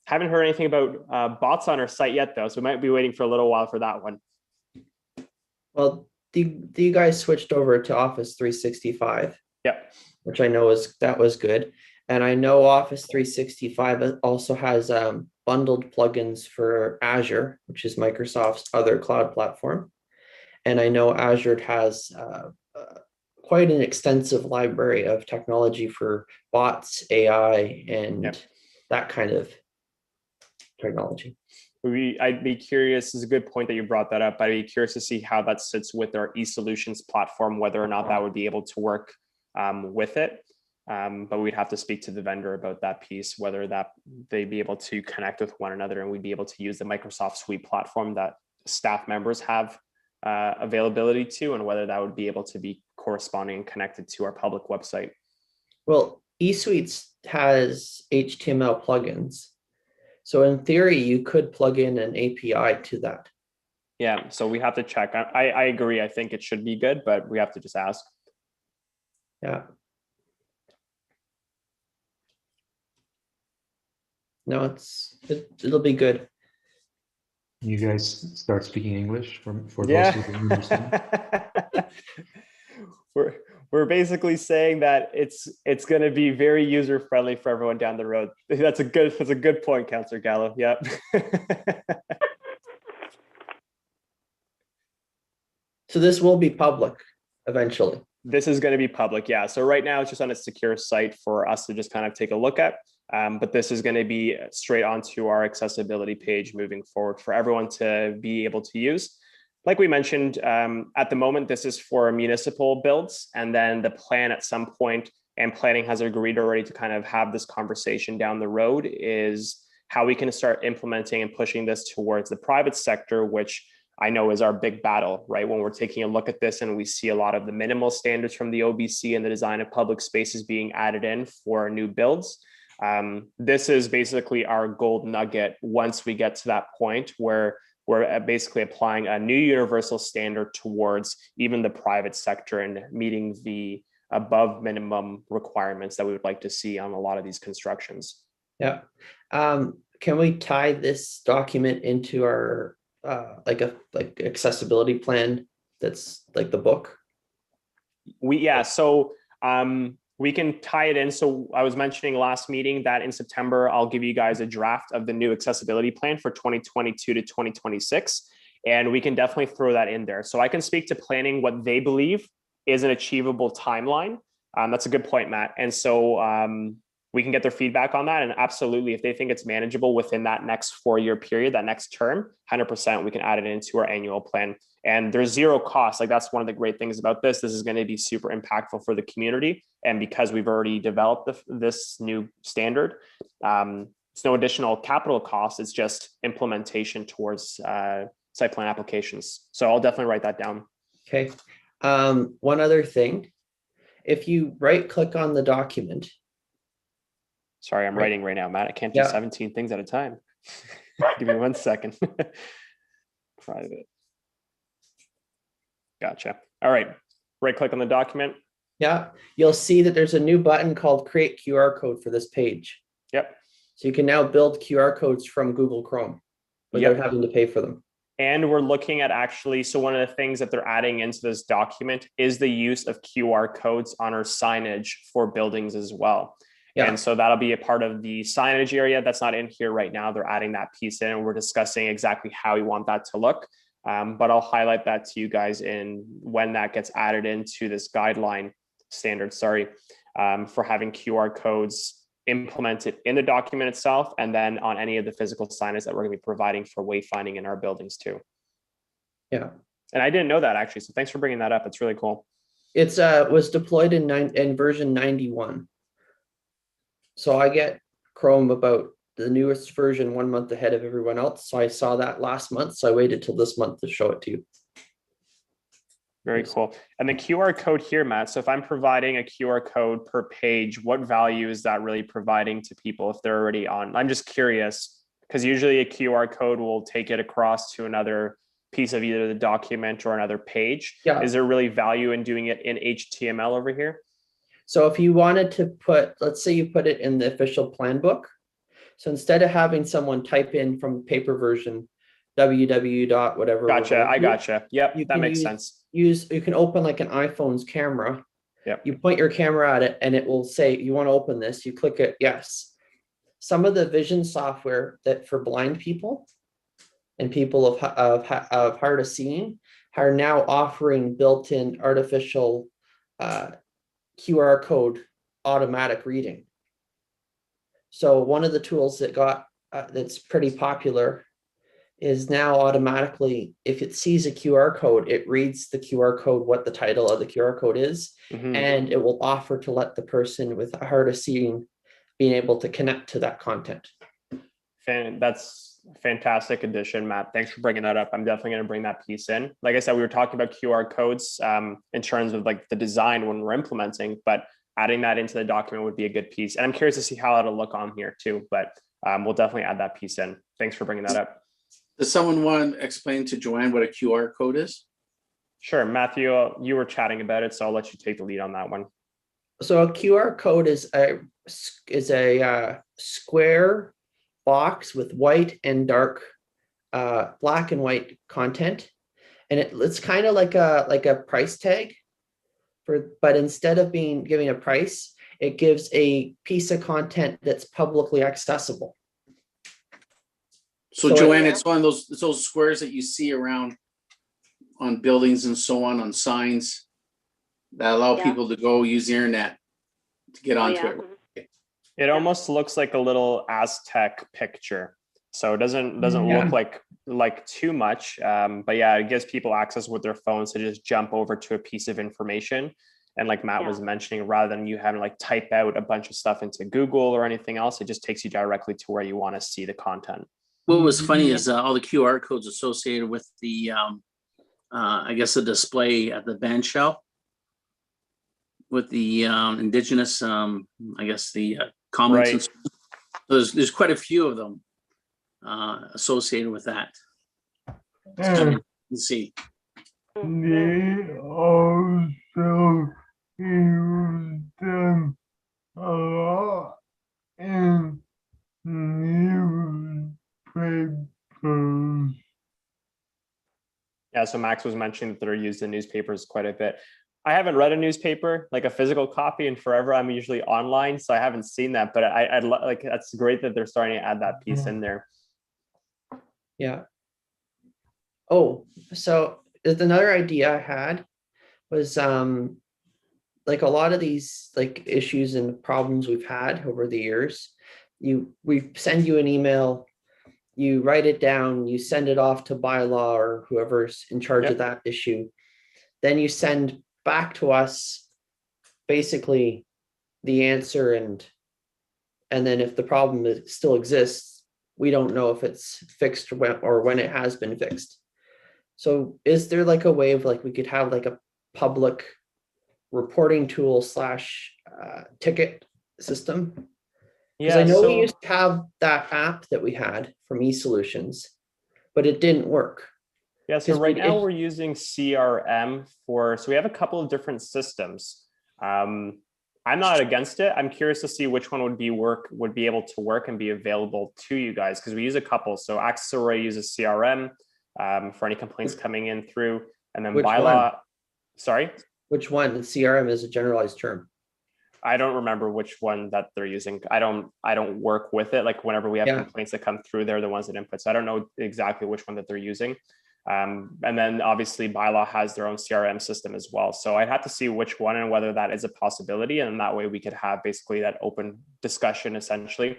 Haven't heard anything about bots on our site yet, though, so we might be waiting for a little while for that one. Well, you guys switched over to Office 365, Yep. which I know that was good. And I know Office 365 also has bundled plugins for Azure, which is Microsoft's other cloud platform. And I know Azure has quite an extensive library of technology for bots, AI, and that kind of technology. I'd be curious, it's a good point that you brought that up. I'd be curious to see how that sits with our eSolutions platform, whether or not that would be able to work with it. But we'd have to speak to the vendor about that piece, whether that they'd be able to connect with one another and we'd be able to use the Microsoft Suite platform that staff members have availability to, and whether that would be able to be corresponding and connected to our public website. Well, eSuites has HTML plugins. So in theory, you could plug in an API to that. Yeah, so we have to check. I agree. I think it should be good, but we have to just ask. Yeah. No, it'll be good. You guys start speaking English for Yeah. those who don't understand. We're basically saying that it's going to be very user friendly for everyone down the road. That's a good point, Councillor Gallo. Yeah. So this will be public eventually. This is going to be public, yeah. So right now it's just on a secure site for us to just kind of take a look at. But this is going to be straight onto our accessibility page moving forward for everyone to be able to use. Like we mentioned, at the moment, this is for municipal builds, and then the plan at some point, and planning has agreed already to kind of have this conversation down the road, is how we can start implementing and pushing this towards the private sector, which I know is our big battle, right? When we're taking a look at this and we see a lot of the minimal standards from the OBC and the design of public spaces being added in for new builds. This is basically our gold nugget once we get to that point where we're basically applying a new universal standard towards even the private sector and meeting the above minimum requirements that we would like to see on a lot of these constructions. Yeah. Can we tie this document into our like accessibility plan that's like the book? We can tie it in. So I was mentioning last meeting that in September, I'll give you guys a draft of the new accessibility plan for 2022 to 2026. And we can definitely throw that in there. So I can speak to planning what they believe is an achievable timeline. That's a good point, Matt. And so we can get their feedback on that. And absolutely, if they think it's manageable within that next 4-year period, that next term, 100%, we can add it into our annual plan. And there's zero cost. Like that's one of the great things about this. This is going to be super impactful for the community. And because we've already developed this new standard, it's no additional capital cost. It's just implementation towards site plan applications. So I'll definitely write that down. Okay. One other thing, if you right click on the document. Sorry, I'm writing right now, Matt. I can't do 17 things at a time. Give me 1 second. Private. Gotcha. All right. Right click on the document. Yeah. You'll see that there's a new button called Create QR Code for this page. Yep. So you can now build QR codes from Google Chrome without having to pay for them. And we're looking at actually, so one of the things that they're adding into this document is the use of QR codes on our signage for buildings as well. Yeah. And so that'll be a part of the signage area that's not in here right now. They're adding that piece in, and we're discussing exactly how we want that to look. But I'll highlight that to you guys in when that gets added into this guideline standard, for having QR codes implemented in the document itself, and then on any of the physical signage that we're going to be providing for wayfinding in our buildings too. Yeah. And I didn't know that actually. So thanks for bringing that up. It's really cool. It's was deployed in version 91. So I get Chrome about the newest version 1 month ahead of everyone else. So I saw that last month. So I waited till this month to show it to you. Very cool. And the QR code here, Matt, so if I'm providing a QR code per page, what value is that really providing to people if they're already on? I'm just curious, because usually a QR code will take it across to another piece of either the document or another page. Yeah. Is there really value in doing it in HTML over here? So if you wanted to put, let's say you put it in the official plan book. So instead of having someone type in from paper version, www dot whatever. Gotcha. I gotcha. Yep. That makes sense. You can open like an iPhone's camera. Yep. You point your camera at it and it will say, you want to open this, you click it, yes. Some of the vision software that for blind people and people of hard of seeing are now offering built-in artificial QR code automatic reading. So one of the tools that got that's pretty popular is now automatically, if it sees a QR code, it reads the QR code, what the title of the QR code is, and it will offer to let the person with hard of seeing being able to connect to that content. That's a fantastic addition, Matt. Thanks for bringing that up. I'm definitely going to bring that piece in. Like I said, we were talking about QR codes in terms of like the design when we're implementing, but adding that into the document would be a good piece. And I'm curious to see how it'll look on here too, but we'll definitely add that piece in. Thanks for bringing that up. Does someone want to explain to Joanne what a QR code is? Sure, Matthew, you were chatting about it, so I'll let you take the lead on that one. So a QR code is a square box with white and dark, black and white content, and it's kind of like a price tag. But instead of giving a price, it gives a piece of content that's publicly accessible. So Joanne, it's one of those squares that you see around on buildings and so on signs that allow people to go use the internet to get onto it. It almost looks like a little Aztec picture. So it doesn't look like too much, but yeah, it gives people access with their phones to just jump over to a piece of information. And like Matt was mentioning, rather than you having to like type out a bunch of stuff into Google or anything else, it just takes you directly to where you want to see the content. What was funny is all the QR codes associated with the, I guess the display at the band shell with the indigenous, I guess the comments. Right. And there's quite a few of them associated with that. And You can see. they also use them a lot in newspapers. Yeah, so Max was mentioning that they're used in newspapers quite a bit. I haven't read a newspaper, like a physical copy, in forever. I'm usually online, so I haven't seen that. But I'd like that's great that they're starting to add that piece in there. Yeah. Oh, so another idea I had was like a lot of these like issues and problems we've had over the years. We send you an email, you write it down, you send it off to bylaw or whoever's in charge of that issue. Then you send back to us basically the answer, and then if the problem still exists, we don't know if it's fixed or when it has been fixed. So is there like a way of like we could have like a public reporting tool / ticket system? Because I know we used to have that app that we had from eSolutions, but it didn't work. Yeah, so right now we're using CRM so we have a couple of different systems. I'm not against it. I'm curious to see which one would be able to work and be available to you guys, because we use a couple. So Access Array uses CRM for any complaints coming in through, and then bylaw. Sorry? Which one? The CRM is a generalized term. I don't remember which one that they're using. I don't work with it. Like whenever we have complaints that come through, they're the ones that input. So I don't know exactly which one that they're using. And then obviously bylaw has their own CRM system as well. So I'd have to see which one and whether that is a possibility. And that way we could have basically that open discussion essentially.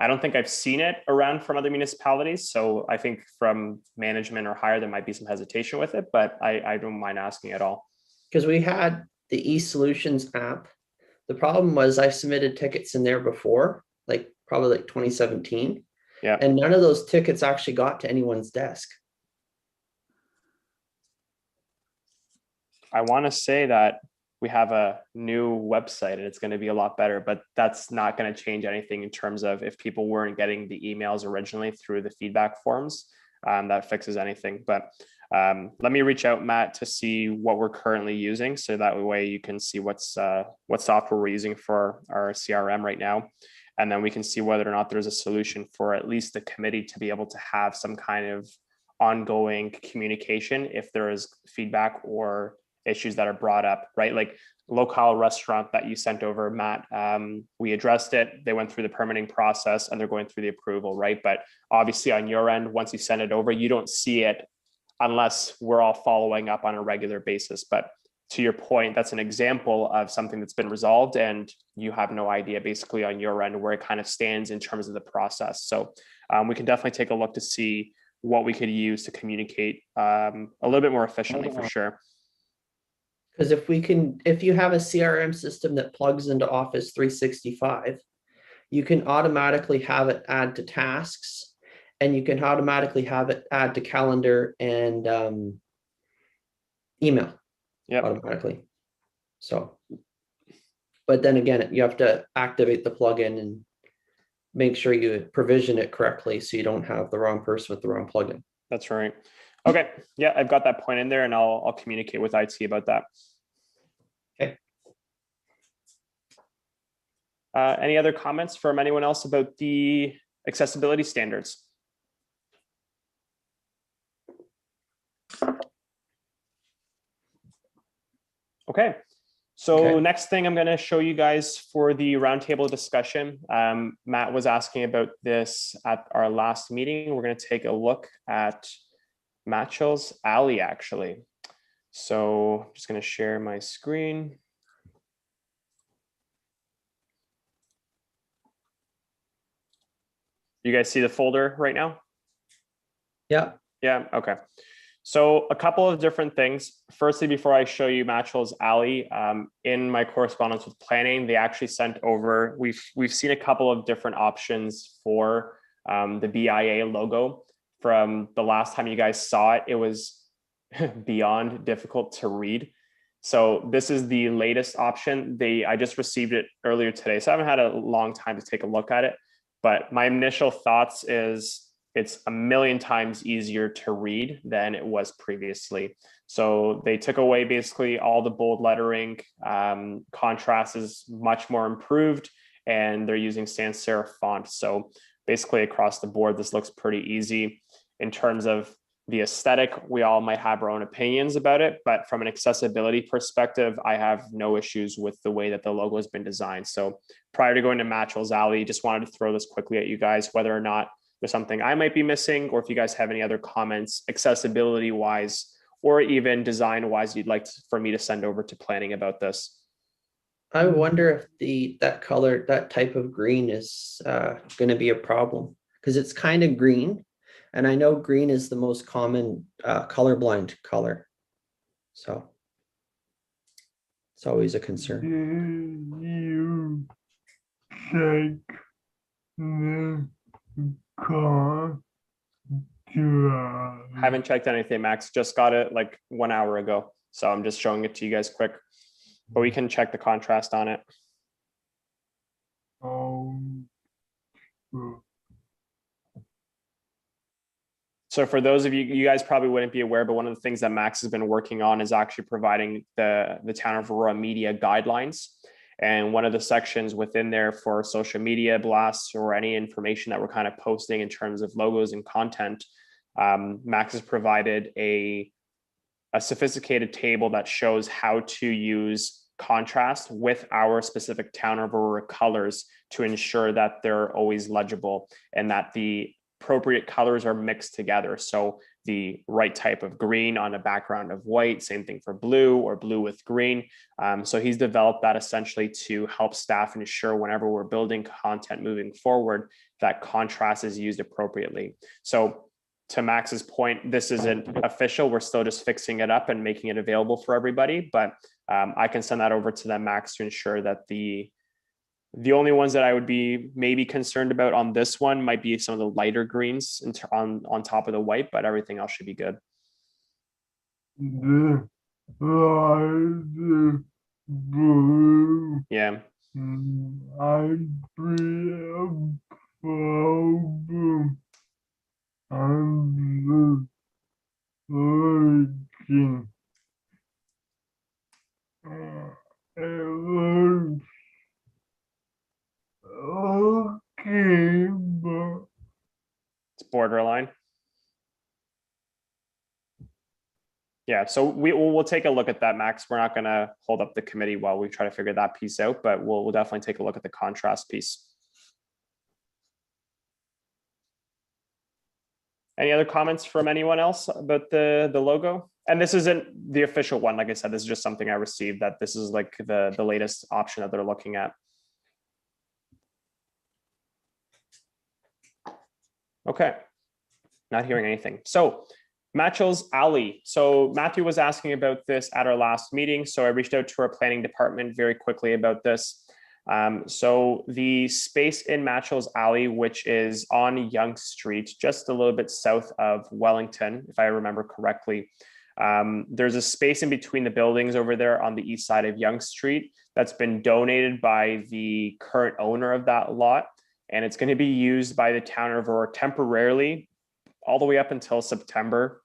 I don't think I've seen it around from other municipalities. So I think from management or higher, there might be some hesitation with it, but I don't mind asking at all. Because we had the eSolutions app. The problem was I submitted tickets in there before, like probably like 2017. Yeah. And none of those tickets actually got to anyone's desk. I want to say that we have a new website and it's going to be a lot better, but that's not going to change anything in terms of if people weren't getting the emails originally through the feedback forms, that fixes anything. But let me reach out, Matt, to see what we're currently using. So that way you can see what software we're using for our CRM right now. And then we can see whether or not there's a solution for at least the committee to be able to have some kind of ongoing communication if there is feedback or issues that are brought up, right? Like local restaurant that you sent over, Matt, we addressed it. They went through the permitting process and they're going through the approval, right? But obviously on your end, once you send it over, you don't see it unless we're all following up on a regular basis. But to your point, that's an example of something that's been resolved and you have no idea basically on your end where it kind of stands in terms of the process. So we can definitely take a look to see what we could use to communicate a little bit more efficiently for sure. Because if you have a CRM system that plugs into Office 365, you can automatically have it add to tasks, and you can automatically have it add to calendar and email automatically. So, but then again, you have to activate the plugin and make sure you provision it correctly so you don't have the wrong person with the wrong plugin. That's right. Okay. Yeah, I've got that point in there and I'll communicate with IT about that. Okay. Any other comments from anyone else about the accessibility standards? Okay. So next thing I'm going to show you guys for the roundtable discussion. Matt was asking about this at our last meeting. We're going to take a look at Machel's alley, actually. So I'm just going to share my screen. You guys see the folder right now? Yeah. Yeah. Okay. So a couple of different things. Firstly, before I show you Machel's alley, in my correspondence with planning, they actually sent over, we've seen a couple of different options for the BIA logo. From the last time you guys saw it, it was beyond difficult to read. So this is the latest option. I just received it earlier today, so I haven't had a long time to take a look at it. But my initial thoughts is it's a million times easier to read than it was previously. So they took away basically all the bold lettering, contrast is much more improved, and they're using sans serif font. So basically across the board, this looks pretty easy. In terms of the aesthetic, we all might have our own opinions about it, but from an accessibility perspective, I have no issues with the way that the logo has been designed. So prior to going to Machel's alley, just wanted to throw this quickly at you guys, whether or not there's something I might be missing, or if you guys have any other comments, accessibility wise, or even design wise, you'd like for me to send over to planning about this. I wonder if that type of green is going to be a problem, because it's kind of green, and I know green is the most common colorblind color, so it's always a concern. You check the car. Haven't checked anything, Max. Just got it like 1 hour ago. So I'm just showing it to you guys quick, but we can check the contrast on it. So for those of you, you guys probably wouldn't be aware, but one of the things that Max has been working on is actually providing the Town of Aurora media guidelines. And one of the sections within there for social media blasts or any information that we're kind of posting in terms of logos and content, Max has provided a sophisticated table that shows how to use contrast with our specific Town of Aurora colors to ensure that they're always legible and that the appropriate colors are mixed together. So the right type of green on a background of white, same thing for blue, or blue with green. So he's developed that essentially to help staff ensure whenever we're building content moving forward, that contrast is used appropriately. So to Max's point, this isn't official. We're still just fixing it up and making it available for everybody, but I can send that over to them, Max, to ensure that the only ones that I would be maybe concerned about on this one might be some of the lighter greens on top of the white, but everything else should be good. light blue. Yeah. I'd be a problem. I'm looking. It looks okay, but It's borderline. Yeah, so we'll take a look at that, Max. We're not going to hold up the committee while we try to figure that piece out, but we'll definitely take a look at the contrast piece. Any other comments from anyone else about the logo? And this isn't the official one. Like I said, this is just something I received, that this is like the latest option that they're looking at. Okay, not hearing anything. So Machel's Alley. So Matthew was asking about this at our last meeting. So I reached out to our planning department very quickly about this. So the space in Machel's Alley, which is on Yonge Street, just a little bit south of Wellington, if I remember correctly. There's a space in between the buildings over there on the east side of Yonge Street that's been donated by the current owner of that lot. And it's going to be used by the town of Aurora temporarily all the way up until September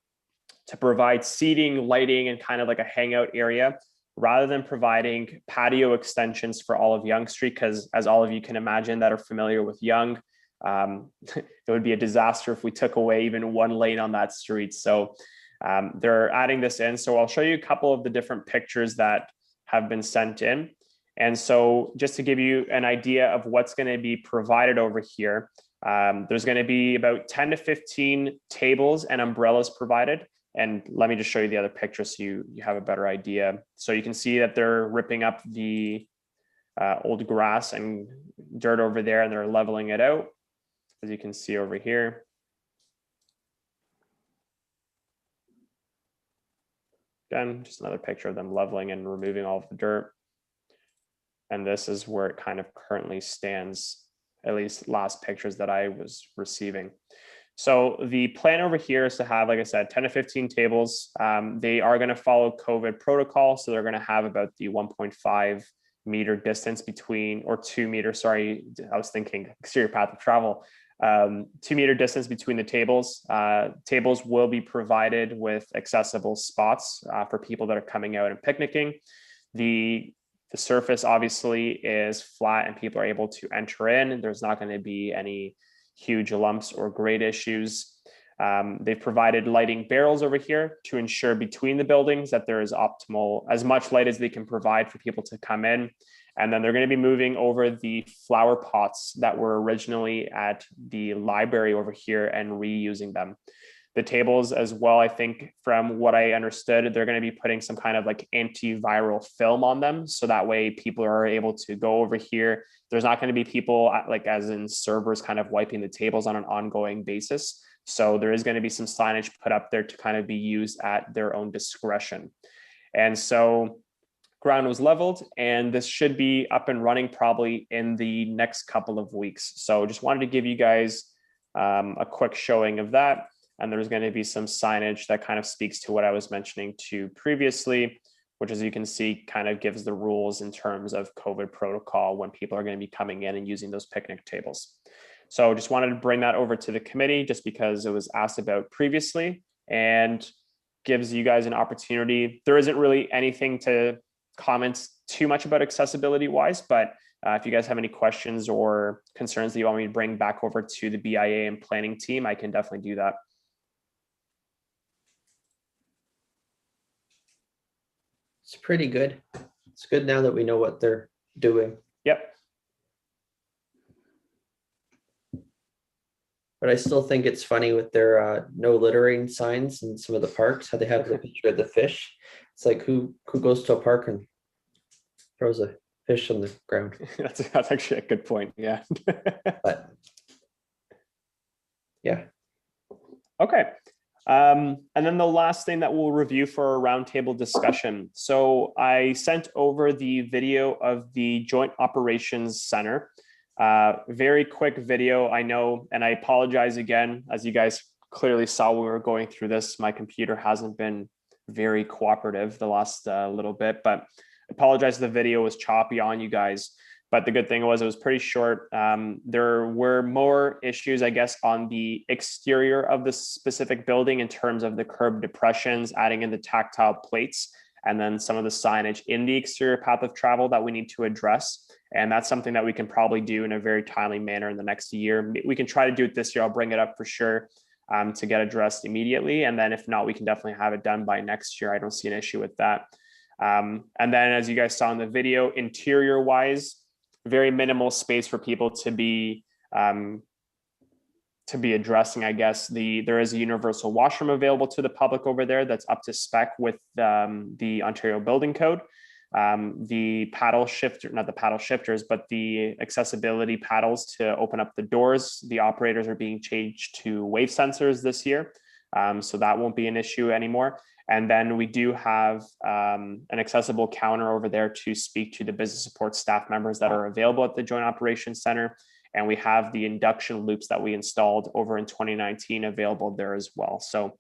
to provide seating, lighting, and kind of like a hangout area, rather than providing patio extensions for all of Yonge Street. Because as all of you can imagine that are familiar with Yonge, it would be a disaster if we took away even one lane on that street. So they're adding this in. So I'll show you a couple of the different pictures that have been sent in. And so just to give you an idea of what's going to be provided over here, there's going to be about 10 to 15 tables and umbrellas provided. And let me just show you the other pictures so you have a better idea. So you can see that they're ripping up the old grass and dirt over there, and they're leveling it out, as you can see over here. Again, just another picture of them leveling and removing all of the dirt. And this is where it kind of currently stands, at least last pictures that I was receiving. So the plan over here is to have, like I said, 10 to 15 tables. They are going to follow COVID protocol. So they're going to have about the 1.5 meter distance between, or 2 meters, sorry, I was thinking exterior path of travel, 2 meter distance between the tables. Tables will be provided with accessible spots for people that are coming out and picnicking. The surface obviously is flat and people are able to enter in. There's not going to be any huge lumps or grade issues. They've provided lighting barrels over here to ensure between the buildings that there is optimal, as much light as they can provide for people to come in. And then they're going to be moving over the flower pots that were originally at the library over here and reusing them. The tables as well, I think from what I understood, they're going to be putting some kind of like antiviral film on them. So that way people are able to go over here. There's not going to be people like as in servers kind of wiping the tables on an ongoing basis. So there is going to be some signage put up there to kind of be used at their own discretion. And so ground was leveled and this should be up and running probably in the next couple of weeks. So just wanted to give you guys a quick showing of that. And there's going to be some signage that kind of speaks to what I was mentioning to previously, which, as you can see, kind of gives the rules in terms of COVID protocol when people are going to be coming in and using those picnic tables. So just wanted to bring that over to the committee just because it was asked about previously and gives you guys an opportunity. There isn't really anything to comment too much about accessibility wise, but if you guys have any questions or concerns that you want me to bring back over to the BIA and planning team, I can definitely do that. It's pretty good. It's good now that we know what they're doing. Yep. But I still think it's funny with their no littering signs in some of the parks, how they have the picture of the fish. It's like who goes to a park and throws a fish on the ground? That's actually a good point. Yeah. But yeah. Okay. And then the last thing that we'll review for a roundtable discussion. So I sent over the video of the Joint Operations Center. Very quick video, I know, and I apologize again, as you guys clearly saw when we were going through this, my computer hasn't been very cooperative the last little bit, but apologize, the video was choppy on you guys. But the good thing was it was pretty short. There were more issues, I guess, on the exterior of the specific building in terms of the curb depressions, adding in the tactile plates, and then some of the signage in the exterior path of travel that we need to address. And that's something that we can probably do in a very timely manner in the next year. We can try to do it this year. I'll bring it up for sure to get addressed immediately. And then if not, we can definitely have it done by next year. I don't see an issue with that. And then as you guys saw in the video, interior wise, very minimal space for people to be addressing, I guess. There is a universal washroom available to the public over there that's up to spec with the Ontario Building Code. The paddle shifter, not the paddle shifters, but the accessibility paddles to open up the doors. The operators are being changed to wave sensors this year. So that won't be an issue anymore. And then we do have an accessible counter over there to speak to the business support staff members that are available at the Joint Operations Center. And we have the induction loops that we installed over in 2019 available there as well. So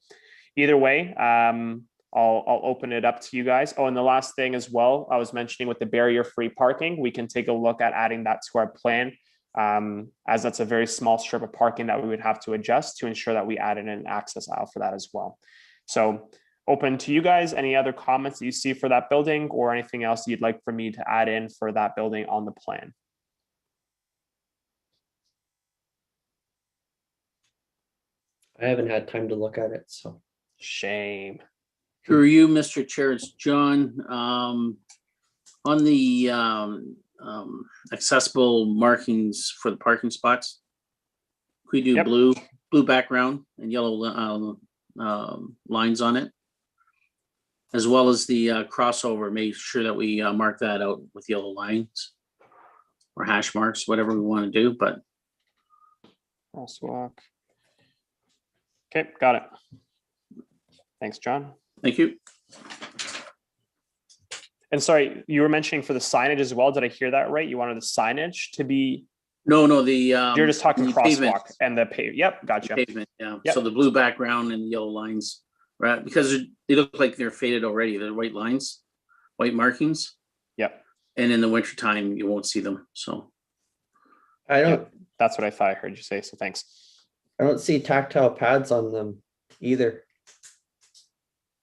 either way, I'll open it up to you guys. Oh, and the last thing as well, I was mentioning with the barrier-free parking, we can take a look at adding that to our plan, as that's a very small strip of parking that we would have to adjust to ensure that we add in an access aisle for that as well. So open to you guys. Any other comments that you see for that building or anything else you'd like for me to add in for that building on the plan? I haven't had time to look at it, so. Shame. Through you, Mr. Chair, it's John. On the accessible markings for the parking spots, could we do Yep. blue background and yellow lines on it? As well as the crossover, make sure that we mark that out with yellow lines or hash marks, whatever we want to do, but. Crosswalk. Okay, got it. Thanks, John. Thank you. And sorry, you were mentioning for the signage as well. Did I hear that right? You wanted the signage to be? No, You're just talking the crosswalk pavement. and the pave. Yep, gotcha. Pavement, yeah. Yep. So the blue background and yellow lines, right? Because they look like they're faded already. They're white lines, white markings. Yep. And in the wintertime, you won't see them. So I don't, Yep. That's what I thought I heard you say. So thanks. I don't see tactile pads on them either.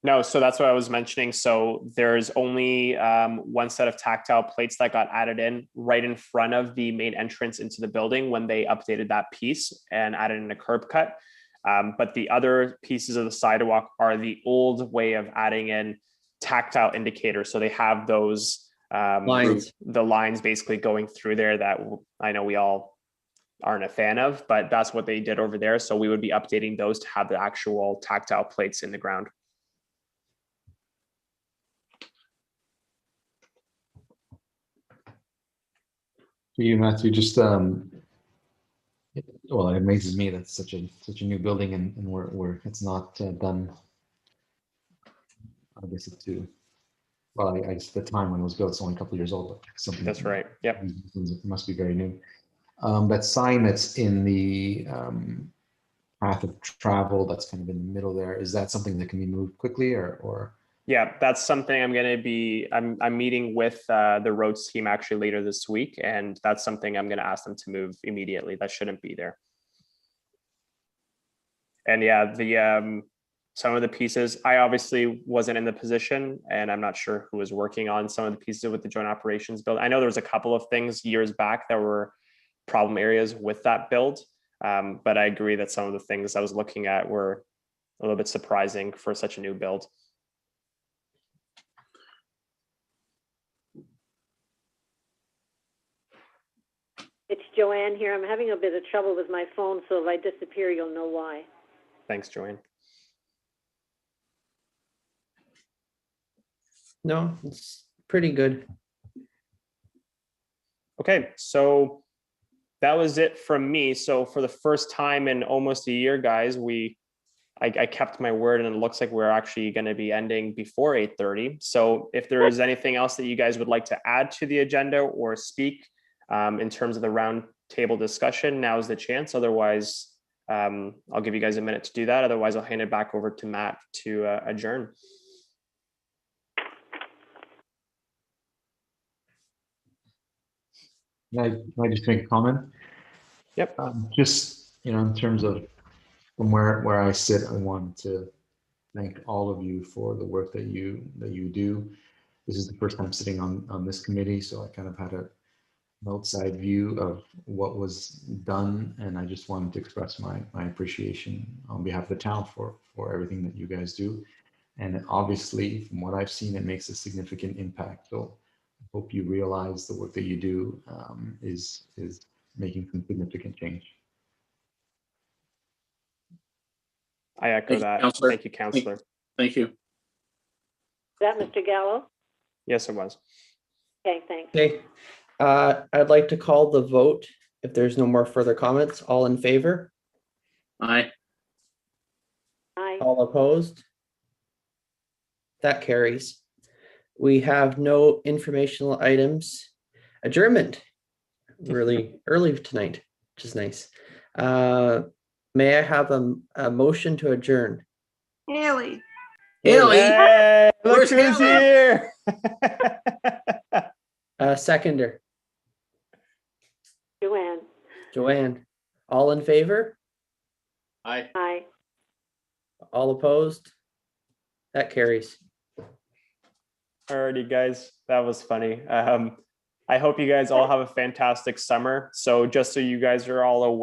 No, so that's what I was mentioning. So there's only one set of tactile plates that got added in right in front of the main entrance into the building when they updated that piece and added in a curb cut. But the other pieces of the sidewalk are the old way of adding in tactile indicators. So they have those Lines. the lines basically going through there that I know we all aren't a fan of, but that's what they did over there. So we would be updating those to have the actual tactile plates in the ground. For you, Matthew, just well, it amazes me that such a new building and where it's not done. I guess it's too. Well, I guess the time when it was built, it's only a couple of years old, but something. That's right. Yep. It must be very new. That sign that's in the path of travel, that's kind of in the middle there. Is that something that can be moved quickly, or? Yeah, that's something I'm going to be, I'm meeting with the roads team actually later this week, and that's something I'm going to ask them to move immediately. That shouldn't be there. And yeah, the some of the pieces, I obviously wasn't in the position, and I'm not sure who was working on some of the pieces with the joint operations build. I know there was a couple of things years back that were problem areas with that build, but I agree that some of the things I was looking at were a little bit surprising for such a new build. It's Joanne here. I'm having a bit of trouble with my phone, so if I disappear, you'll know why. Thanks, Joanne. No, it's pretty good. Okay, so that was it from me. So for the first time in almost a year, guys, I kept my word, and it looks like we're actually going to be ending before 8:30. So if there is anything else that you guys would like to add to the agenda or speak in terms of the round table discussion, now is the chance. Otherwise, I'll give you guys a minute to do that. Otherwise, I'll hand it back over to Matt to adjourn. Can I just make a comment? Yep. Just, in terms of from where I sit, I want to thank all of you for the work that you do. This is the first time sitting on this committee, so I kind of had an outside view of what was done, and I just wanted to express my appreciation on behalf of the town for everything that you guys do. And obviously, from what I've seen, it makes a significant impact. So I hope you realize the work that you do is making some significant change. I echo Thank you, that. Counselor. Thank you, Counselor. Thank you. Is that Mr. Gallo? Yes, it was. Okay, thanks. Okay, I'd like to call the vote. If there's no more further comments, all in favor, Aye. Aye. all opposed? That carries. We have no informational items. Adjournment, really early tonight, which is nice. May I have a motion to adjourn? Haley, Haley, Hey, look Where's who's Haley? here. Seconder, Joanne? Joanne, all in favor, Aye. Aye. all opposed? That carries. Alrighty, guys, that was funny. I hope you guys all have a fantastic summer. So just so you guys are all aware,